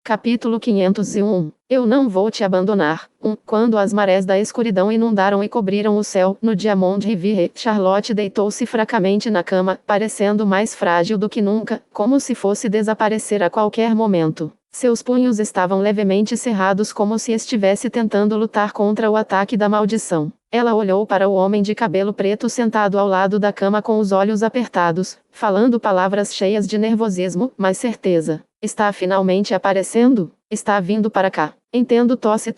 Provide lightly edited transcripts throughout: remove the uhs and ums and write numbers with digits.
Capítulo 501. Eu não vou te abandonar. Quando as marés da escuridão inundaram e cobriram o céu, no Diamond Riviere, Charlotte deitou-se fracamente na cama, parecendo mais frágil do que nunca, como se fosse desaparecer a qualquer momento. Seus punhos estavam levemente cerrados como se estivesse tentando lutar contra o ataque da maldição. Ela olhou para o homem de cabelo preto sentado ao lado da cama com os olhos apertados, falando palavras cheias de nervosismo, mas certeza. Está finalmente aparecendo? Está vindo para cá. Entendo, tosse.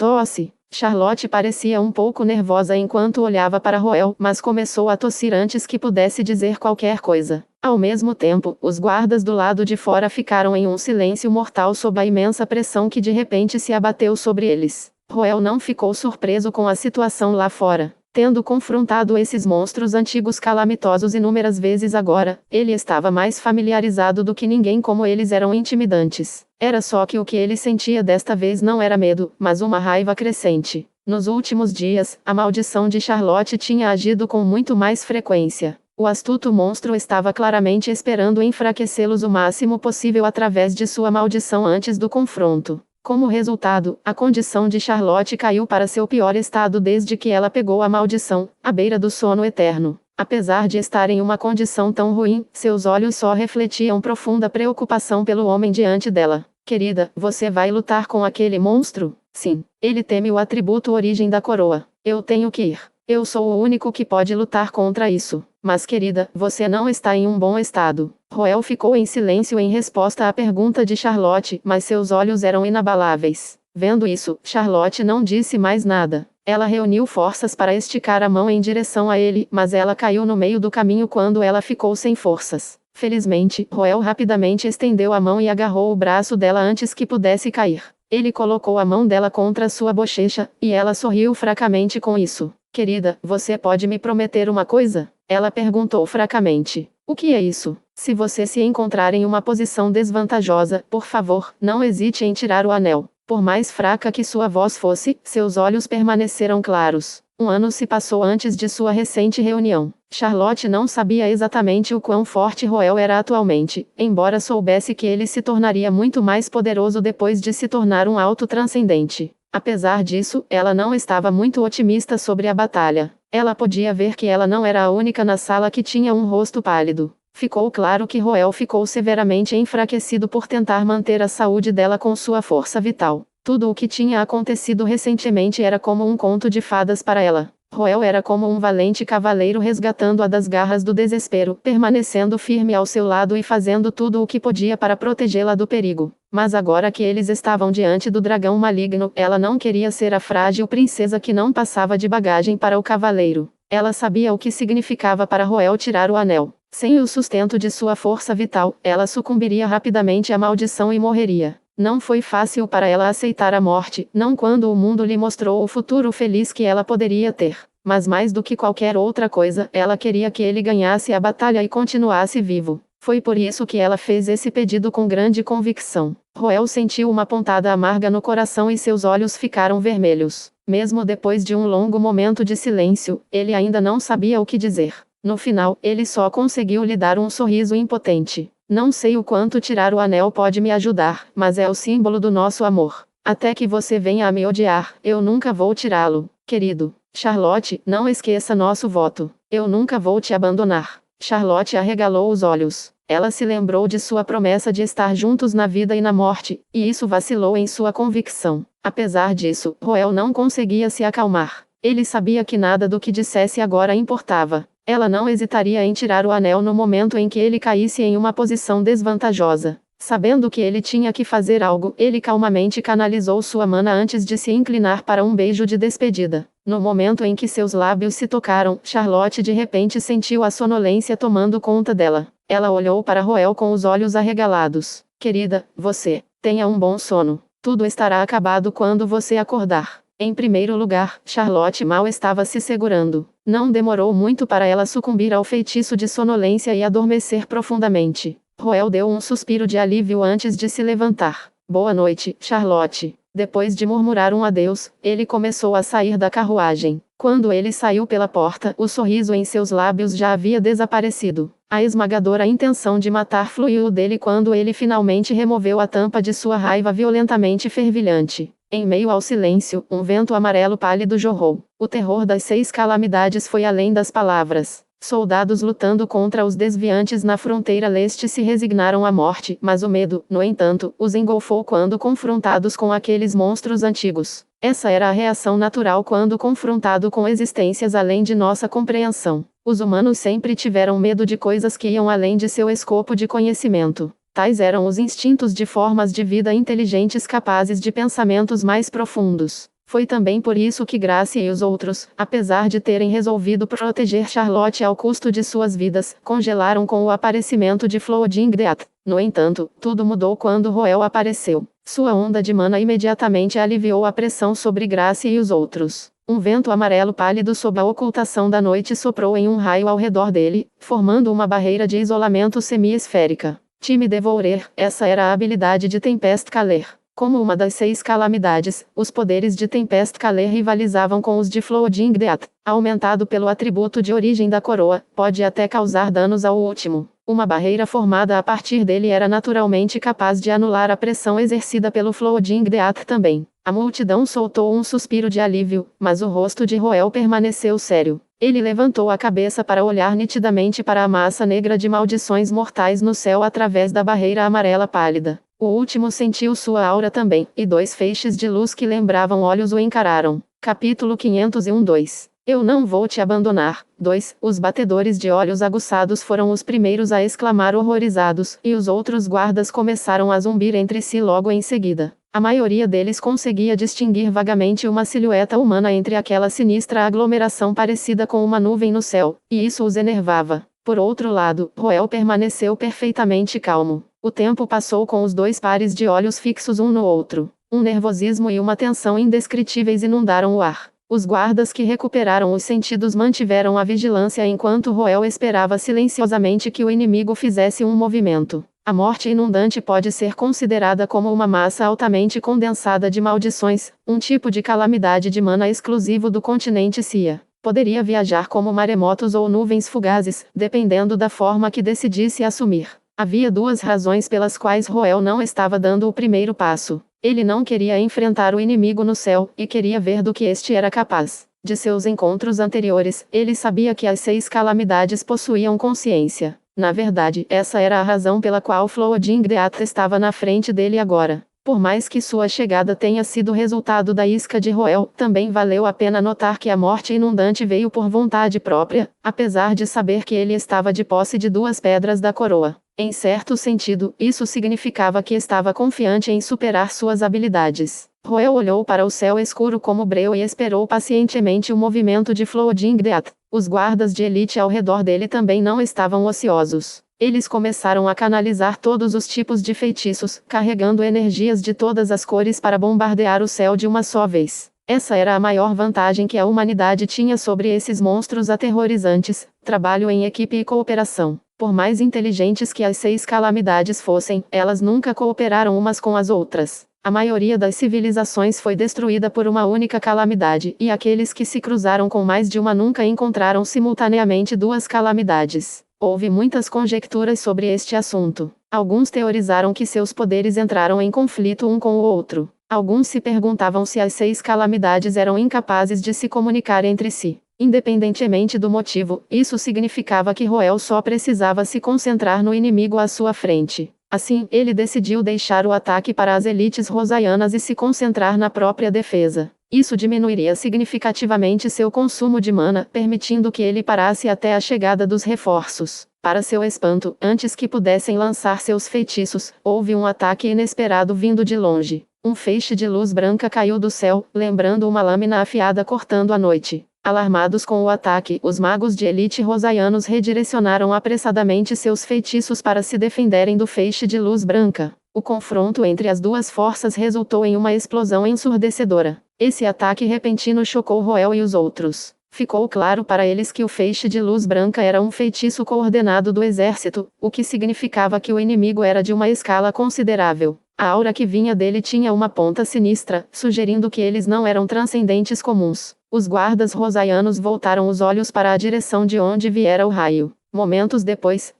Charlotte parecia um pouco nervosa enquanto olhava para Roel, mas começou a tossir antes que pudesse dizer qualquer coisa. Ao mesmo tempo, os guardas do lado de fora ficaram em um silêncio mortal sob a imensa pressão que de repente se abateu sobre eles. Roel não ficou surpreso com a situação lá fora. Tendo confrontado esses monstros antigos calamitosos inúmeras vezes agora, ele estava mais familiarizado do que ninguém como eles eram intimidantes. Era só que o que ele sentia desta vez não era medo, mas uma raiva crescente. Nos últimos dias, a maldição de Charlotte tinha agido com muito mais frequência. O astuto monstro estava claramente esperando enfraquecê-los o máximo possível através de sua maldição antes do confronto. Como resultado, a condição de Charlotte caiu para seu pior estado desde que ela pegou a maldição, à beira do sono eterno. Apesar de estar em uma condição tão ruim, seus olhos só refletiam profunda preocupação pelo homem diante dela. Querida, você vai lutar com aquele monstro? Sim. Ele teme o atributo origem da coroa. Eu tenho que ir. Eu sou o único que pode lutar contra isso. Mas querida, você não está em um bom estado. Roel ficou em silêncio em resposta à pergunta de Charlotte, mas seus olhos eram inabaláveis. Vendo isso, Charlotte não disse mais nada. Ela reuniu forças para esticar a mão em direção a ele, mas ela caiu no meio do caminho quando ela ficou sem forças. Felizmente, Roel rapidamente estendeu a mão e agarrou o braço dela antes que pudesse cair. Ele colocou a mão dela contra sua bochecha, e ela sorriu fracamente com isso. Querida, você pode me prometer uma coisa? Ela perguntou fracamente. O que é isso? Se você se encontrar em uma posição desvantajosa, por favor, não hesite em tirar o anel. Por mais fraca que sua voz fosse, seus olhos permaneceram claros. Um ano se passou antes de sua recente reunião. Charlotte não sabia exatamente o quão forte Roel era atualmente, embora soubesse que ele se tornaria muito mais poderoso depois de se tornar um auto-transcendente. Apesar disso, ela não estava muito otimista sobre a batalha. Ela podia ver que ela não era a única na sala que tinha um rosto pálido. Ficou claro que Roel ficou severamente enfraquecido por tentar manter a saúde dela com sua força vital. Tudo o que tinha acontecido recentemente era como um conto de fadas para ela. Roel era como um valente cavaleiro resgatando-a das garras do desespero, permanecendo firme ao seu lado e fazendo tudo o que podia para protegê-la do perigo. Mas agora que eles estavam diante do dragão maligno, ela não queria ser a frágil princesa que não passava de bagagem para o cavaleiro. Ela sabia o que significava para Roel tirar o anel. Sem o sustento de sua força vital, ela sucumbiria rapidamente à maldição e morreria. Não foi fácil para ela aceitar a morte, não quando o mundo lhe mostrou o futuro feliz que ela poderia ter. Mas mais do que qualquer outra coisa, ela queria que ele ganhasse a batalha e continuasse vivo. Foi por isso que ela fez esse pedido com grande convicção. Roel sentiu uma pontada amarga no coração e seus olhos ficaram vermelhos. Mesmo depois de um longo momento de silêncio, ele ainda não sabia o que dizer. No final, ele só conseguiu lhe dar um sorriso impotente. Não sei o quanto tirar o anel pode me ajudar, mas é o símbolo do nosso amor. Até que você venha a me odiar, eu nunca vou tirá-lo, querido. Charlotte, não esqueça nosso voto. Eu nunca vou te abandonar. Charlotte arregalou os olhos. Ela se lembrou de sua promessa de estar juntos na vida e na morte, e isso vacilou em sua convicção. Apesar disso, Roel não conseguia se acalmar. Ele sabia que nada do que dissesse agora importava. Ela não hesitaria em tirar o anel no momento em que ele caísse em uma posição desvantajosa. Sabendo que ele tinha que fazer algo, ele calmamente canalizou sua mana antes de se inclinar para um beijo de despedida. No momento em que seus lábios se tocaram, Charlotte de repente sentiu a sonolência tomando conta dela. Ela olhou para Roel com os olhos arregalados. Querida, você, tenha um bom sono. Tudo estará acabado quando você acordar. Em primeiro lugar, Charlotte mal estava se segurando. Não demorou muito para ela sucumbir ao feitiço de sonolência e adormecer profundamente. Roel deu um suspiro de alívio antes de se levantar. Boa noite, Charlotte. Depois de murmurar um adeus, ele começou a sair da carruagem. Quando ele saiu pela porta, o sorriso em seus lábios já havia desaparecido. A esmagadora intenção de matar fluiu dele quando ele finalmente removeu a tampa de sua raiva violentamente fervilhante. Em meio ao silêncio, um vento amarelo pálido jorrou. O terror das 6 calamidades foi além das palavras. Soldados lutando contra os desviantes na fronteira leste se resignaram à morte, mas o medo, no entanto, os engolfou quando confrontados com aqueles monstros antigos. Essa era a reação natural quando confrontado com existências além de nossa compreensão. Os humanos sempre tiveram medo de coisas que iam além de seu escopo de conhecimento. Tais eram os instintos de formas de vida inteligentes capazes de pensamentos mais profundos. Foi também por isso que Grace e os outros, apesar de terem resolvido proteger Charlotte ao custo de suas vidas, congelaram com o aparecimento de Floodingdeath. No entanto, tudo mudou quando Roel apareceu. Sua onda de mana imediatamente aliviou a pressão sobre Grace e os outros. Um vento amarelo pálido sob a ocultação da noite soprou em um raio ao redor dele, formando uma barreira de isolamento semi-esférica. Time Devourer, essa era a habilidade de Tempest Caler. Como uma das 6 calamidades, os poderes de Tempest Caler rivalizavam com os de Floodingdeath. Aumentado pelo atributo de origem da coroa, pode até causar danos ao último. Uma barreira formada a partir dele era naturalmente capaz de anular a pressão exercida pelo Floodingdeath também. A multidão soltou um suspiro de alívio, mas o rosto de Roel permaneceu sério. Ele levantou a cabeça para olhar nitidamente para a massa negra de maldições mortais no céu através da barreira amarela pálida. O último sentiu sua aura também, e 2 feixes de luz que lembravam olhos o encararam. Capítulo 501-2. Eu não vou te abandonar. 2. Os batedores de olhos aguçados foram os primeiros a exclamar horrorizados, e os outros guardas começaram a zumbir entre si logo em seguida. A maioria deles conseguia distinguir vagamente uma silhueta humana entre aquela sinistra aglomeração parecida com uma nuvem no céu, e isso os enervava. Por outro lado, Roel permaneceu perfeitamente calmo. O tempo passou com os 2 pares de olhos fixos um no outro. Um nervosismo e uma tensão indescritíveis inundaram o ar. Os guardas que recuperaram os sentidos mantiveram a vigilância enquanto Roel esperava silenciosamente que o inimigo fizesse um movimento. A morte inundante pode ser considerada como uma massa altamente condensada de maldições, um tipo de calamidade de mana exclusivo do continente Cia. Poderia viajar como maremotos ou nuvens fugazes, dependendo da forma que decidisse assumir. Havia 2 razões pelas quais Roel não estava dando o primeiro passo. Ele não queria enfrentar o inimigo no céu, e queria ver do que este era capaz. De seus encontros anteriores, ele sabia que as 6 calamidades possuíam consciência. Na verdade, essa era a razão pela qual Floodingdeath estava na frente dele agora. Por mais que sua chegada tenha sido resultado da isca de Roel, também valeu a pena notar que a morte inundante veio por vontade própria, apesar de saber que ele estava de posse de 2 pedras da coroa. Em certo sentido, isso significava que estava confiante em superar suas habilidades. Roel olhou para o céu escuro como breu e esperou pacientemente o movimento de Floodingdeath. Os guardas de elite ao redor dele também não estavam ociosos. Eles começaram a canalizar todos os tipos de feitiços, carregando energias de todas as cores para bombardear o céu de uma só vez. Essa era a maior vantagem que a humanidade tinha sobre esses monstros aterrorizantes: trabalho em equipe e cooperação. Por mais inteligentes que as 6 calamidades fossem, elas nunca cooperaram umas com as outras. A maioria das civilizações foi destruída por uma única calamidade, e aqueles que se cruzaram com mais de uma nunca encontraram simultaneamente 2 calamidades. Houve muitas conjecturas sobre este assunto. Alguns teorizaram que seus poderes entraram em conflito um com o outro. Alguns se perguntavam se as 6 calamidades eram incapazes de se comunicar entre si. Independentemente do motivo, isso significava que Roel só precisava se concentrar no inimigo à sua frente. Assim, ele decidiu deixar o ataque para as elites rosaianas e se concentrar na própria defesa. Isso diminuiria significativamente seu consumo de mana, permitindo que ele parasse até a chegada dos reforços. Para seu espanto, antes que pudessem lançar seus feitiços, houve um ataque inesperado vindo de longe. Um feixe de luz branca caiu do céu, lembrando uma lâmina afiada cortando a noite. Alarmados com o ataque, os magos de elite rosaianos redirecionaram apressadamente seus feitiços para se defenderem do feixe de luz branca. O confronto entre as 2 forças resultou em uma explosão ensurdecedora. Esse ataque repentino chocou Roel e os outros. Ficou claro para eles que o feixe de luz branca era um feitiço coordenado do exército, o que significava que o inimigo era de uma escala considerável. A aura que vinha dele tinha uma ponta sinistra, sugerindo que eles não eram transcendentes comuns. Os guardas rosaianos voltaram os olhos para a direção de onde viera o raio. Momentos depois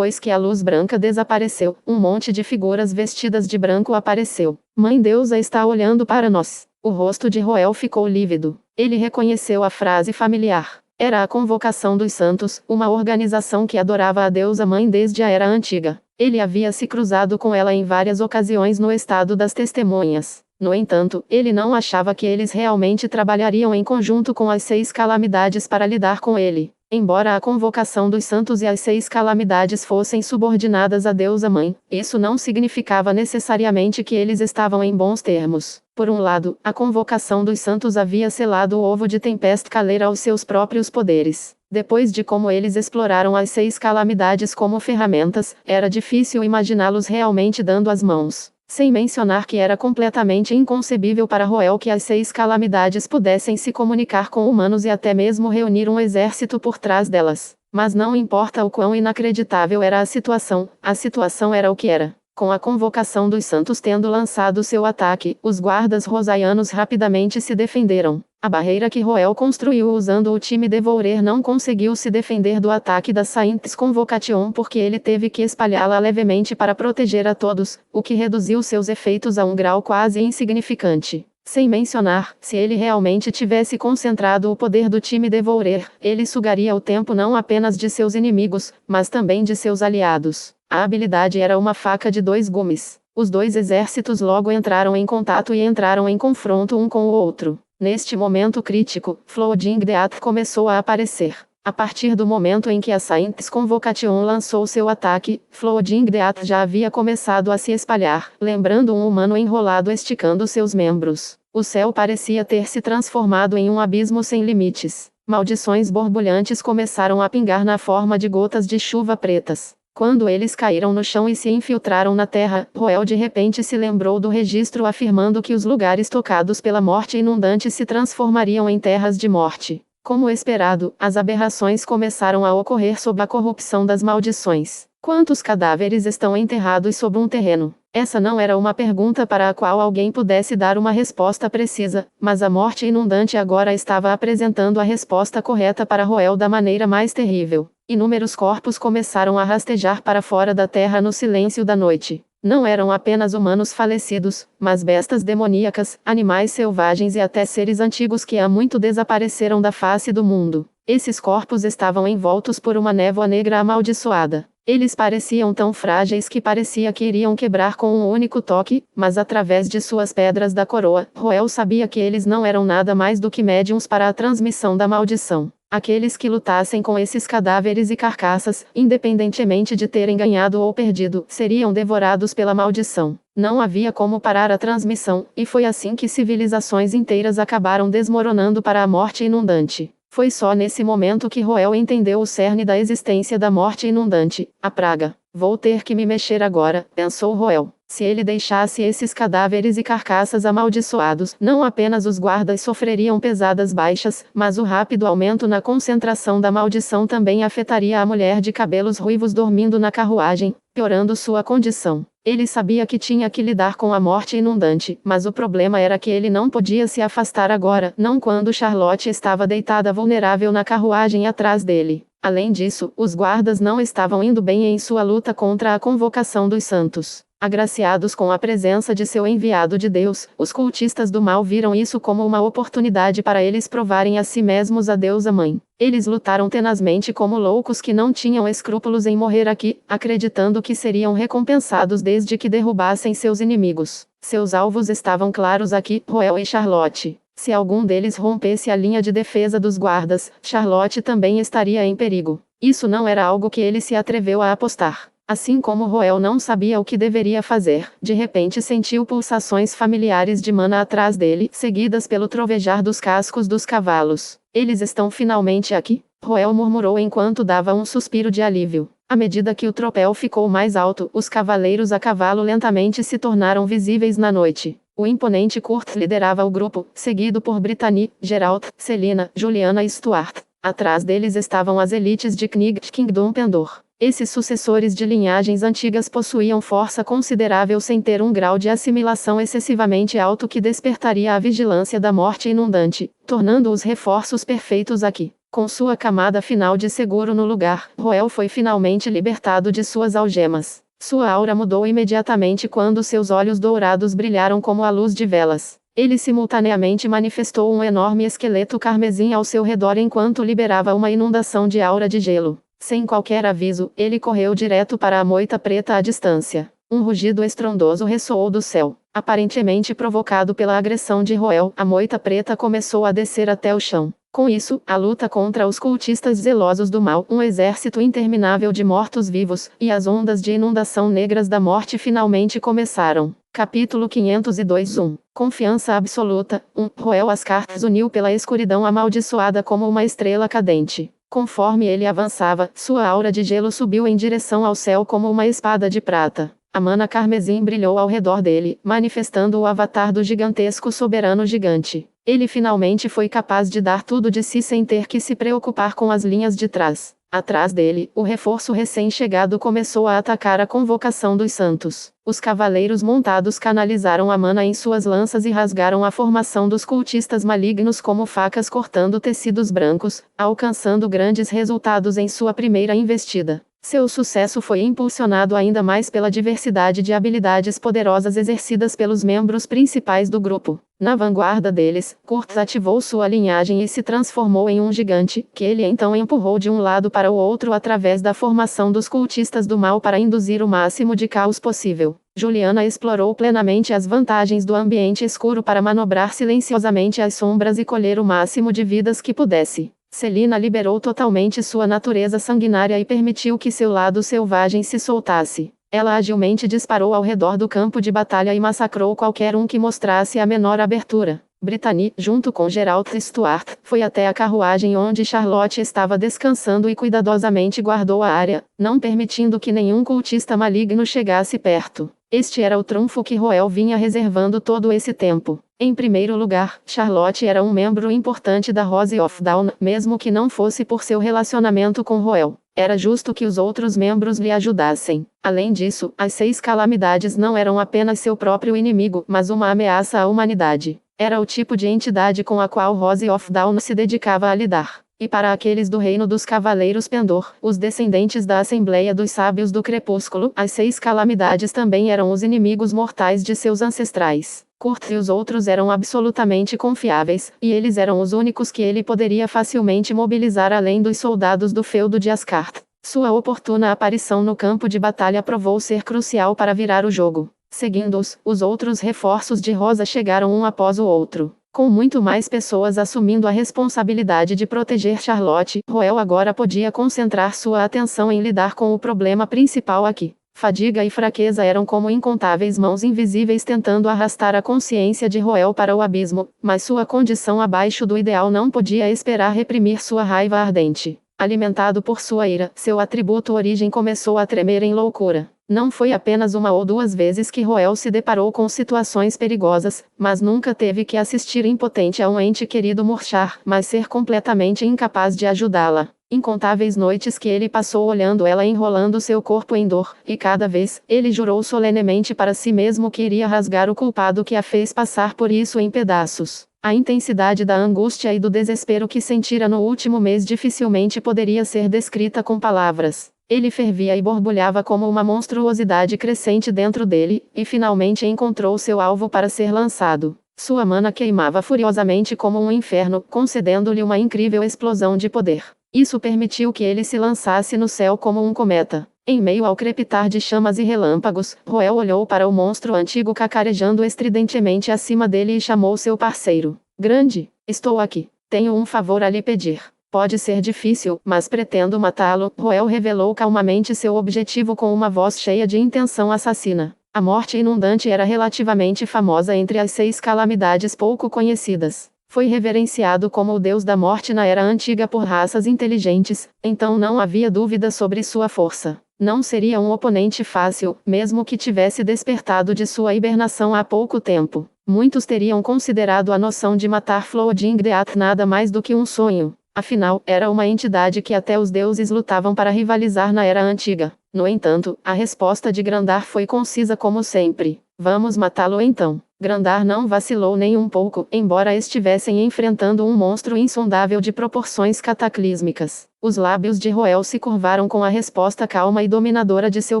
que a luz branca desapareceu, um monte de figuras vestidas de branco apareceu. Mãe Deusa está olhando para nós. O rosto de Roel ficou lívido. Ele reconheceu a frase familiar. Era a Convocação dos Santos, uma organização que adorava a deusa mãe desde a Era Antiga. Ele havia se cruzado com ela em várias ocasiões no estado das Testemunhas. No entanto, ele não achava que eles realmente trabalhariam em conjunto com as 6 calamidades para lidar com ele. Embora a Convocação dos Santos e as 6 calamidades fossem subordinadas à deusa mãe, isso não significava necessariamente que eles estavam em bons termos. Por um lado, a Convocação dos Santos havia selado o ovo de Tempest Caleira aos seus próprios poderes. Depois de como eles exploraram as 6 calamidades como ferramentas, era difícil imaginá-los realmente dando as mãos. Sem mencionar que era completamente inconcebível para Roel que as 6 calamidades pudessem se comunicar com humanos e até mesmo reunir um exército por trás delas. Mas não importa o quão inacreditável era a situação era o que era. Com a Convocação dos Santos tendo lançado seu ataque, os guardas rosaianos rapidamente se defenderam. A barreira que Roel construiu usando o time Devourer não conseguiu se defender do ataque da Saints Convocation porque ele teve que espalhá-la levemente para proteger a todos, o que reduziu seus efeitos a um grau quase insignificante. Sem mencionar, se ele realmente tivesse concentrado o poder do time Devourer, ele sugaria o tempo não apenas de seus inimigos, mas também de seus aliados. A habilidade era uma faca de 2 gumes. Os 2 exércitos logo entraram em contato e entraram em confronto um com o outro. Neste momento crítico, Flooding Death começou a aparecer. A partir do momento em que a Saints Convocation lançou seu ataque, Flooding Death já havia começado a se espalhar, lembrando um humano enrolado esticando seus membros. O céu parecia ter se transformado em um abismo sem limites. Maldições borbulhantes começaram a pingar na forma de gotas de chuva pretas. Quando eles caíram no chão e se infiltraram na terra, Roel de repente se lembrou do registro afirmando que os lugares tocados pela morte inundante se transformariam em terras de morte. Como esperado, as aberrações começaram a ocorrer sob a corrupção das maldições. Quantos cadáveres estão enterrados sob um terreno? Essa não era uma pergunta para a qual alguém pudesse dar uma resposta precisa, mas a morte inundante agora estava apresentando a resposta correta para Roel da maneira mais terrível. Inúmeros corpos começaram a rastejar para fora da terra no silêncio da noite. Não eram apenas humanos falecidos, mas bestas demoníacas, animais selvagens e até seres antigos que há muito desapareceram da face do mundo. Esses corpos estavam envoltos por uma névoa negra amaldiçoada. Eles pareciam tão frágeis que parecia que iriam quebrar com um único toque, mas através de suas pedras da coroa, Roel sabia que eles não eram nada mais do que médiums para a transmissão da maldição. Aqueles que lutassem com esses cadáveres e carcaças, independentemente de terem ganhado ou perdido, seriam devorados pela maldição. Não havia como parar a transmissão, e foi assim que civilizações inteiras acabaram desmoronando para a morte inundante. Foi só nesse momento que Roel entendeu o cerne da existência da morte inundante, a praga. Vou ter que me mexer agora, pensou Roel. Se ele deixasse esses cadáveres e carcaças amaldiçoados, não apenas os guardas sofreriam pesadas baixas, mas o rápido aumento na concentração da maldição também afetaria a mulher de cabelos ruivos dormindo na carruagem, piorando sua condição. Ele sabia que tinha que lidar com a morte inundante, mas o problema era que ele não podia se afastar agora, não quando Charlotte estava deitada vulnerável na carruagem atrás dele. Além disso, os guardas não estavam indo bem em sua luta contra a Convocação dos Santos. Agraciados com a presença de seu enviado de Deus, os cultistas do mal viram isso como uma oportunidade para eles provarem a si mesmos a deusa mãe. Eles lutaram tenazmente como loucos que não tinham escrúpulos em morrer aqui, acreditando que seriam recompensados desde que derrubassem seus inimigos. Seus alvos estavam claros aqui, Roel e Charlotte. Se algum deles rompesse a linha de defesa dos guardas, Charlotte também estaria em perigo. Isso não era algo que ele se atreveu a apostar. Assim como Roel não sabia o que deveria fazer, de repente sentiu pulsações familiares de mana atrás dele, seguidas pelo trovejar dos cascos dos cavalos. Eles estão finalmente aqui? Roel murmurou enquanto dava um suspiro de alívio. À medida que o tropel ficou mais alto, os cavaleiros a cavalo lentamente se tornaram visíveis na noite. O imponente Kurt liderava o grupo, seguido por Brittany, Geralt, Celina, Juliana e Stuart. Atrás deles estavam as elites de Knight Kingdom Pendor. Esses sucessores de linhagens antigas possuíam força considerável sem ter um grau de assimilação excessivamente alto que despertaria a vigilância da morte inundante, tornando os reforços perfeitos aqui. Com sua camada final de seguro no lugar, Roel foi finalmente libertado de suas algemas. Sua aura mudou imediatamente quando seus olhos dourados brilharam como a luz de velas. Ele simultaneamente manifestou um enorme esqueleto carmesim ao seu redor enquanto liberava uma inundação de aura de gelo. Sem qualquer aviso, ele correu direto para a moita preta à distância. Um rugido estrondoso ressoou do céu. Aparentemente provocado pela agressão de Roel, a moita preta começou a descer até o chão. Com isso, a luta contra os cultistas zelosos do mal, um exército interminável de mortos-vivos, e as ondas de inundação negras da morte finalmente começaram. Capítulo 502 Confiança absoluta. Roel Ascartes uniu pela escuridão amaldiçoada como uma estrela cadente. Conforme ele avançava, sua aura de gelo subiu em direção ao céu como uma espada de prata. A mana carmesim brilhou ao redor dele, manifestando o avatar do gigantesco soberano gigante. Ele finalmente foi capaz de dar tudo de si sem ter que se preocupar com as linhas de trás. Atrás dele, o reforço recém-chegado começou a atacar a convocação dos santos. Os cavaleiros montados canalizaram a mana em suas lanças e rasgaram a formação dos cultistas malignos como facas cortando tecidos brancos, alcançando grandes resultados em sua primeira investida. Seu sucesso foi impulsionado ainda mais pela diversidade de habilidades poderosas exercidas pelos membros principais do grupo. Na vanguarda deles, Kurtz ativou sua linhagem e se transformou em um gigante, que ele então empurrou de um lado para o outro através da formação dos cultistas do mal para induzir o máximo de caos possível. Juliana explorou plenamente as vantagens do ambiente escuro para manobrar silenciosamente as sombras e colher o máximo de vidas que pudesse. Celina liberou totalmente sua natureza sanguinária e permitiu que seu lado selvagem se soltasse. Ela agilmente disparou ao redor do campo de batalha e massacrou qualquer um que mostrasse a menor abertura. Brittany, junto com Geralt Stuart, foi até a carruagem onde Charlotte estava descansando e cuidadosamente guardou a área, não permitindo que nenhum cultista maligno chegasse perto. Este era o trunfo que Roel vinha reservando todo esse tempo. Em primeiro lugar, Charlotte era um membro importante da Rose of Dawn, mesmo que não fosse por seu relacionamento com Roel. Era justo que os outros membros lhe ajudassem. Além disso, as 6 calamidades não eram apenas seu próprio inimigo, mas uma ameaça à humanidade. Era o tipo de entidade com a qual Rose of Dawn se dedicava a lidar. E para aqueles do reino dos Cavaleiros Pendor, os descendentes da Assembleia dos Sábios do Crepúsculo, as 6 calamidades também eram os inimigos mortais de seus ancestrais. Kurt e os outros eram absolutamente confiáveis, e eles eram os únicos que ele poderia facilmente mobilizar além dos soldados do feudo de Ascart. Sua oportuna aparição no campo de batalha provou ser crucial para virar o jogo. Seguindo-os, os outros reforços de Rosa chegaram um após o outro. Com muito mais pessoas assumindo a responsabilidade de proteger Charlotte, Roel agora podia concentrar sua atenção em lidar com o problema principal aqui. Fadiga e fraqueza eram como incontáveis mãos invisíveis tentando arrastar a consciência de Roel para o abismo, mas sua condição abaixo do ideal não podia esperar reprimir sua raiva ardente. Alimentado por sua ira, seu atributo origem começou a tremer em loucura. Não foi apenas uma ou duas vezes que Roel se deparou com situações perigosas, mas nunca teve que assistir impotente a um ente querido murchar, mas ser completamente incapaz de ajudá-la. Incontáveis noites que ele passou olhando ela enrolando seu corpo em dor, e cada vez, ele jurou solenemente para si mesmo que iria rasgar o culpado que a fez passar por isso em pedaços. A intensidade da angústia e do desespero que sentira no último mês dificilmente poderia ser descrita com palavras. Ele fervia e borbulhava como uma monstruosidade crescente dentro dele, e finalmente encontrou seu alvo para ser lançado. Sua mana queimava furiosamente como um inferno, concedendo-lhe uma incrível explosão de poder. Isso permitiu que ele se lançasse no céu como um cometa. Em meio ao crepitar de chamas e relâmpagos, Roel olhou para o monstro antigo cacarejando estridentemente acima dele e chamou seu parceiro. Grande, estou aqui. Tenho um favor a lhe pedir. Pode ser difícil, mas pretendo matá-lo. Roel revelou calmamente seu objetivo com uma voz cheia de intenção assassina. A morte inundante era relativamente famosa entre as 6 calamidades pouco conhecidas. Foi reverenciado como o deus da morte na era antiga por raças inteligentes, então não havia dúvida sobre sua força. Não seria um oponente fácil, mesmo que tivesse despertado de sua hibernação há pouco tempo. Muitos teriam considerado a noção de matar Floding Death nada mais do que um sonho. Afinal, era uma entidade que até os deuses lutavam para rivalizar na Era Antiga. No entanto, a resposta de Grandar foi concisa como sempre: vamos matá-lo então. Grandar não vacilou nem um pouco, embora estivessem enfrentando um monstro insondável de proporções cataclísmicas. Os lábios de Roel se curvaram com a resposta calma e dominadora de seu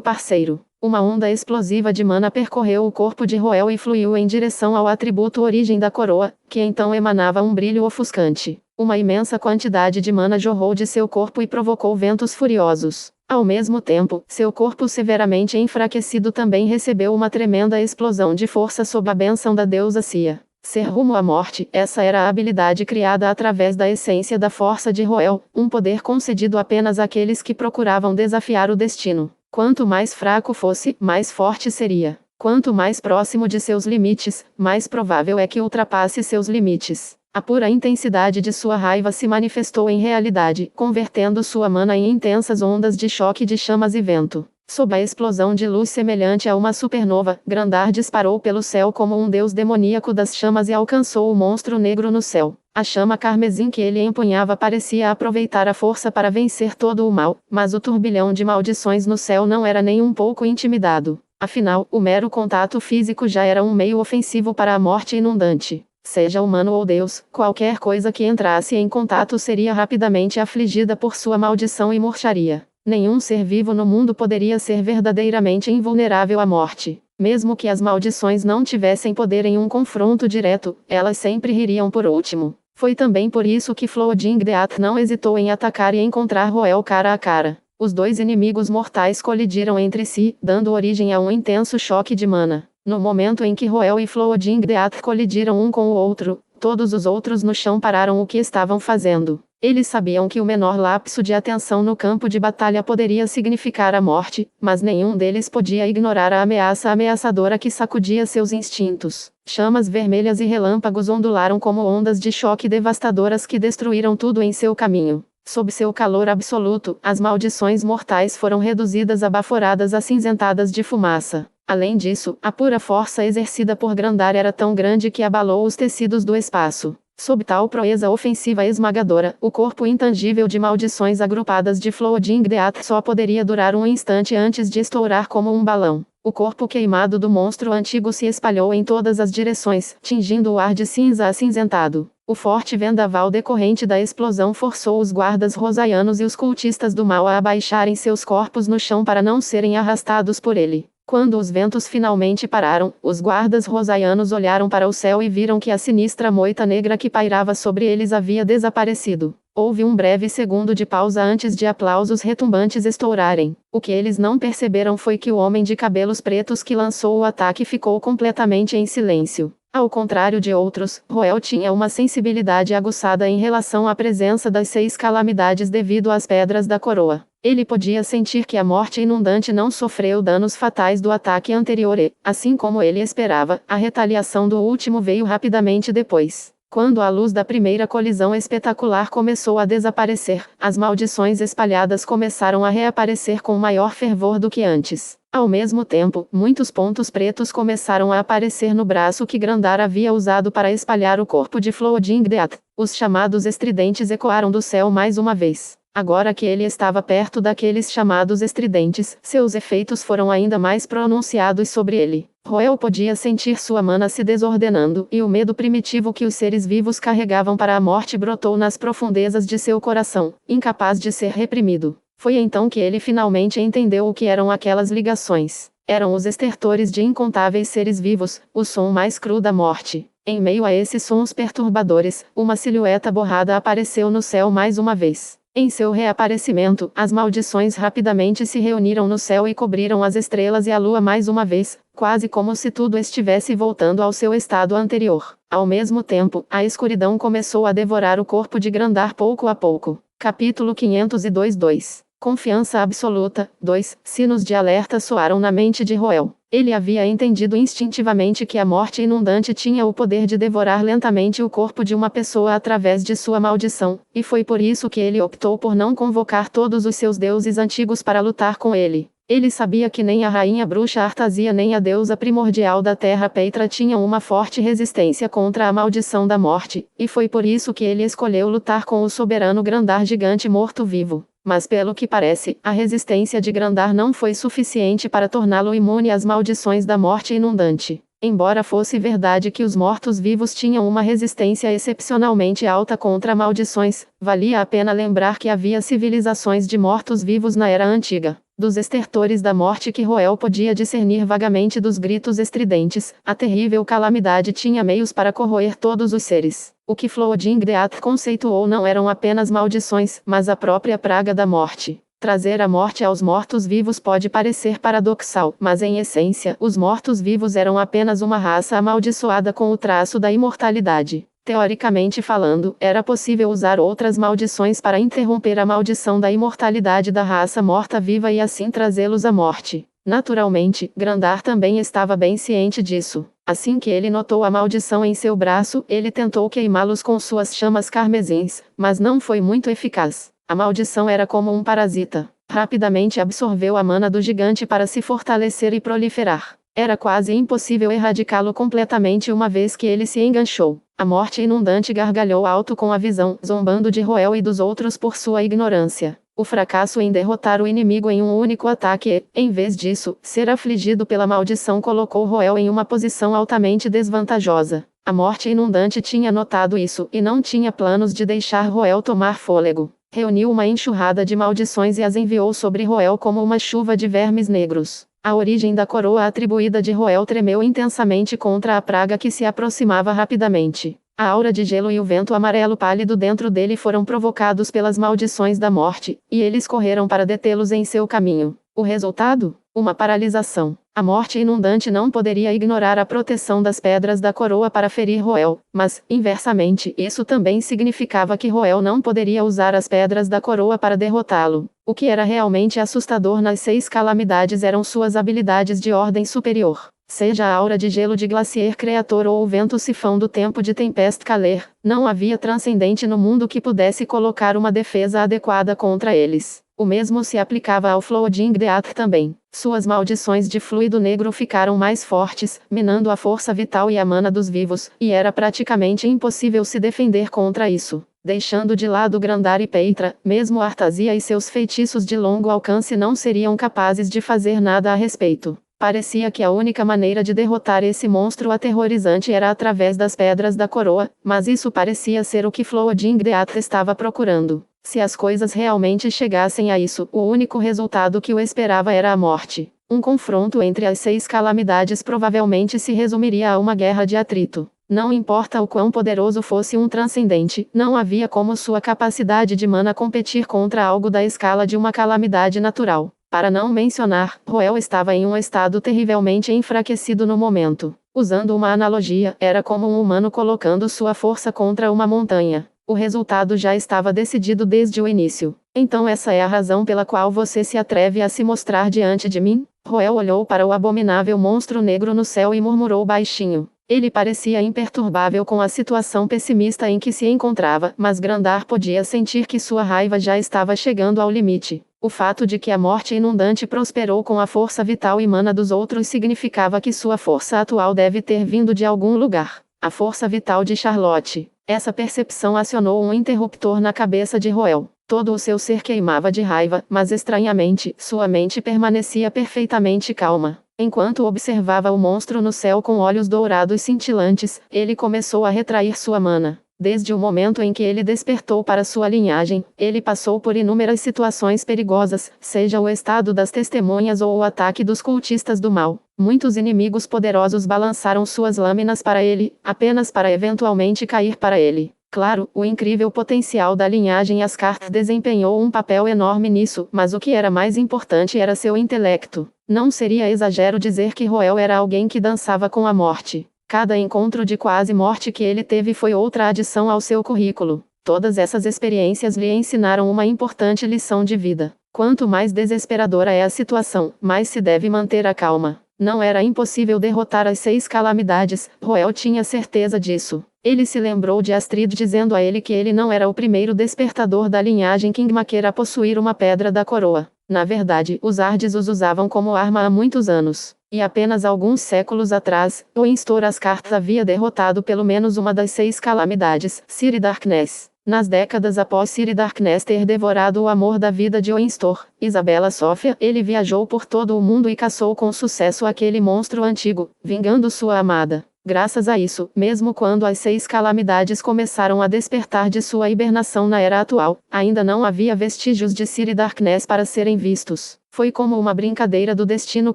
parceiro. Uma onda explosiva de mana percorreu o corpo de Roel e fluiu em direção ao atributo origem da coroa, que então emanava um brilho ofuscante. Uma imensa quantidade de mana jorrou de seu corpo e provocou ventos furiosos. Ao mesmo tempo, seu corpo severamente enfraquecido também recebeu uma tremenda explosão de força sob a bênção da deusa Sia. Ser rumo à morte, essa era a habilidade criada através da essência da força de Roel, um poder concedido apenas àqueles que procuravam desafiar o destino. Quanto mais fraco fosse, mais forte seria. Quanto mais próximo de seus limites, mais provável é que ultrapasse seus limites. A pura intensidade de sua raiva se manifestou em realidade, convertendo sua mana em intensas ondas de choque de chamas e vento. Sob a explosão de luz semelhante a uma supernova, Grandar disparou pelo céu como um deus demoníaco das chamas e alcançou o monstro negro no céu. A chama carmesim que ele empunhava parecia aproveitar a força para vencer todo o mal, mas o turbilhão de maldições no céu não era nem um pouco intimidado. Afinal, o mero contato físico já era um meio ofensivo para a morte inundante. Seja humano ou Deus, qualquer coisa que entrasse em contato seria rapidamente afligida por sua maldição e murcharia. Nenhum ser vivo no mundo poderia ser verdadeiramente invulnerável à morte. Mesmo que as maldições não tivessem poder em um confronto direto, elas sempre ririam por último. Foi também por isso que Floodingdeath não hesitou em atacar e encontrar Roel cara a cara. Os dois inimigos mortais colidiram entre si, dando origem a um intenso choque de mana. No momento em que Roel e Floodingdeath colidiram um com o outro, todos os outros no chão pararam o que estavam fazendo. Eles sabiam que o menor lapso de atenção no campo de batalha poderia significar a morte, mas nenhum deles podia ignorar a ameaça ameaçadora que sacudia seus instintos. Chamas vermelhas e relâmpagos ondularam como ondas de choque devastadoras que destruíram tudo em seu caminho. Sob seu calor absoluto, as maldições mortais foram reduzidas a baforadas acinzentadas de fumaça. Além disso, a pura força exercida por Grandar era tão grande que abalou os tecidos do espaço. Sob tal proeza ofensiva esmagadora, o corpo intangível de maldições agrupadas de Floodingdeath só poderia durar um instante antes de estourar como um balão. O corpo queimado do monstro antigo se espalhou em todas as direções, tingindo o ar de cinza acinzentado. O forte vendaval decorrente da explosão forçou os guardas rosaianos e os cultistas do mal a abaixarem seus corpos no chão para não serem arrastados por ele. Quando os ventos finalmente pararam, os guardas rosaianos olharam para o céu e viram que a sinistra moita negra que pairava sobre eles havia desaparecido. Houve um breve segundo de pausa antes de aplausos retumbantes estourarem. O que eles não perceberam foi que o homem de cabelos pretos que lançou o ataque ficou completamente em silêncio. Ao contrário de outros, Roel tinha uma sensibilidade aguçada em relação à presença das 6 calamidades devido às pedras da coroa. Ele podia sentir que a morte inundante não sofreu danos fatais do ataque anterior e, assim como ele esperava, a retaliação do último veio rapidamente depois. Quando a luz da primeira colisão espetacular começou a desaparecer, as maldições espalhadas começaram a reaparecer com maior fervor do que antes. Ao mesmo tempo, muitos pontos pretos começaram a aparecer no braço que Grandar havia usado para espalhar o corpo de Floodingdeath. Os chamados estridentes ecoaram do céu mais uma vez. Agora que ele estava perto daqueles chamados estridentes, seus efeitos foram ainda mais pronunciados sobre ele. Roel podia sentir sua mana se desordenando, e o medo primitivo que os seres vivos carregavam para a morte brotou nas profundezas de seu coração, incapaz de ser reprimido. Foi então que ele finalmente entendeu o que eram aquelas ligações. Eram os estertores de incontáveis seres vivos, o som mais cru da morte. Em meio a esses sons perturbadores, uma silhueta borrada apareceu no céu mais uma vez. Em seu reaparecimento, as maldições rapidamente se reuniram no céu e cobriram as estrelas e a lua mais uma vez, quase como se tudo estivesse voltando ao seu estado anterior. Ao mesmo tempo, a escuridão começou a devorar o corpo de Grandar pouco a pouco. Capítulo 502-2 Confiança absoluta. 2 Sinos de alerta soaram na mente de Roel. Ele havia entendido instintivamente que a morte inundante tinha o poder de devorar lentamente o corpo de uma pessoa através de sua maldição, e foi por isso que ele optou por não convocar todos os seus deuses antigos para lutar com ele. Ele sabia que nem a rainha bruxa Artasia nem a deusa primordial da terra Peitra tinham uma forte resistência contra a maldição da morte, e foi por isso que ele escolheu lutar com o soberano Grandar gigante morto-vivo. Mas pelo que parece, a resistência de Grandar não foi suficiente para torná-lo imune às maldições da morte inundante. Embora fosse verdade que os mortos-vivos tinham uma resistência excepcionalmente alta contra maldições, valia a pena lembrar que havia civilizações de mortos-vivos na Era Antiga. Dos estertores da morte que Roel podia discernir vagamente dos gritos estridentes, a terrível calamidade tinha meios para corroer todos os seres. O que Flodingdeath conceituou não eram apenas maldições, mas a própria praga da morte. Trazer a morte aos mortos-vivos pode parecer paradoxal, mas em essência, os mortos-vivos eram apenas uma raça amaldiçoada com o traço da imortalidade. Teoricamente falando, era possível usar outras maldições para interromper a maldição da imortalidade da raça morta-viva e assim trazê-los à morte. Naturalmente, Grandar também estava bem ciente disso. Assim que ele notou a maldição em seu braço, ele tentou queimá-los com suas chamas carmesins, mas não foi muito eficaz. A maldição era como um parasita. Rapidamente absorveu a mana do gigante para se fortalecer e proliferar. Era quase impossível erradicá-lo completamente uma vez que ele se enganchou. A morte inundante gargalhou alto com a visão, zombando de Roel e dos outros por sua ignorância. O fracasso em derrotar o inimigo em um único ataque e, em vez disso, ser afligido pela maldição colocou Roel em uma posição altamente desvantajosa. A morte inundante tinha notado isso e não tinha planos de deixar Roel tomar fôlego. Reuniu uma enxurrada de maldições e as enviou sobre Roel como uma chuva de vermes negros. A origem da coroa atribuída de Roel tremeu intensamente contra a praga que se aproximava rapidamente. A aura de gelo e o vento amarelo pálido dentro dele foram provocados pelas maldições da morte, e eles correram para detê-los em seu caminho. O resultado? Uma paralisação. A morte inundante não poderia ignorar a proteção das pedras da coroa para ferir Roel, mas, inversamente, isso também significava que Roel não poderia usar as pedras da coroa para derrotá-lo. O que era realmente assustador nas 6 calamidades eram suas habilidades de ordem superior. Seja a aura de gelo de Glacier Creator ou o vento sifão do tempo de Tempest Caler, não havia transcendente no mundo que pudesse colocar uma defesa adequada contra eles. O mesmo se aplicava ao Flodingdeath também. Suas maldições de fluido negro ficaram mais fortes, minando a força vital e a mana dos vivos, e era praticamente impossível se defender contra isso. Deixando de lado Grandar e Peitra, mesmo Artasia e seus feitiços de longo alcance não seriam capazes de fazer nada a respeito. Parecia que a única maneira de derrotar esse monstro aterrorizante era através das pedras da coroa, mas isso parecia ser o que Flodingdeath estava procurando. Se as coisas realmente chegassem a isso, o único resultado que o esperava era a morte. Um confronto entre as 6 calamidades provavelmente se resumiria a uma guerra de atrito. Não importa o quão poderoso fosse um transcendente, não havia como sua capacidade de mana competir contra algo da escala de uma calamidade natural. Para não mencionar, Roel estava em um estado terrivelmente enfraquecido no momento. Usando uma analogia, era como um humano colocando sua força contra uma montanha. O resultado já estava decidido desde o início. Então essa é a razão pela qual você se atreve a se mostrar diante de mim? Roel olhou para o abominável monstro negro no céu e murmurou baixinho. Ele parecia imperturbável com a situação pessimista em que se encontrava, mas Grandar podia sentir que sua raiva já estava chegando ao limite. O fato de que a morte inundante prosperou com a força vital e mana dos outros significava que sua força atual deve ter vindo de algum lugar. A força vital de Charlotte. Essa percepção acionou um interruptor na cabeça de Roel. Todo o seu ser queimava de raiva, mas estranhamente, sua mente permanecia perfeitamente calma. Enquanto observava o monstro no céu com olhos dourados cintilantes, ele começou a retrair sua mana. Desde o momento em que ele despertou para sua linhagem, ele passou por inúmeras situações perigosas, seja o estado das testemunhas ou o ataque dos cultistas do mal. Muitos inimigos poderosos balançaram suas lâminas para ele, apenas para eventualmente cair para ele. Claro, o incrível potencial da linhagem Ascart desempenhou um papel enorme nisso, mas o que era mais importante era seu intelecto. Não seria exagero dizer que Roel era alguém que dançava com a morte. Cada encontro de quase morte que ele teve foi outra adição ao seu currículo. Todas essas experiências lhe ensinaram uma importante lição de vida. Quanto mais desesperadora é a situação, mais se deve manter a calma. Não era impossível derrotar as 6 calamidades, Roel tinha certeza disso. Ele se lembrou de Astrid dizendo a ele que ele não era o primeiro despertador da linhagem Kingmaker a possuir uma pedra da coroa. Na verdade, os Ardes os usavam como arma há muitos anos. E apenas alguns séculos atrás, o Instor Ascartes havia derrotado pelo menos uma das 6 calamidades, Ciri Darkness. Nas décadas após Ciri Darkness ter devorado o amor da vida de Oinstor, Isabela Sofia, ele viajou por todo o mundo e caçou com sucesso aquele monstro antigo, vingando sua amada. Graças a isso, mesmo quando as 6 calamidades começaram a despertar de sua hibernação na era atual, ainda não havia vestígios de Ciri Darkness para serem vistos. Foi como uma brincadeira do destino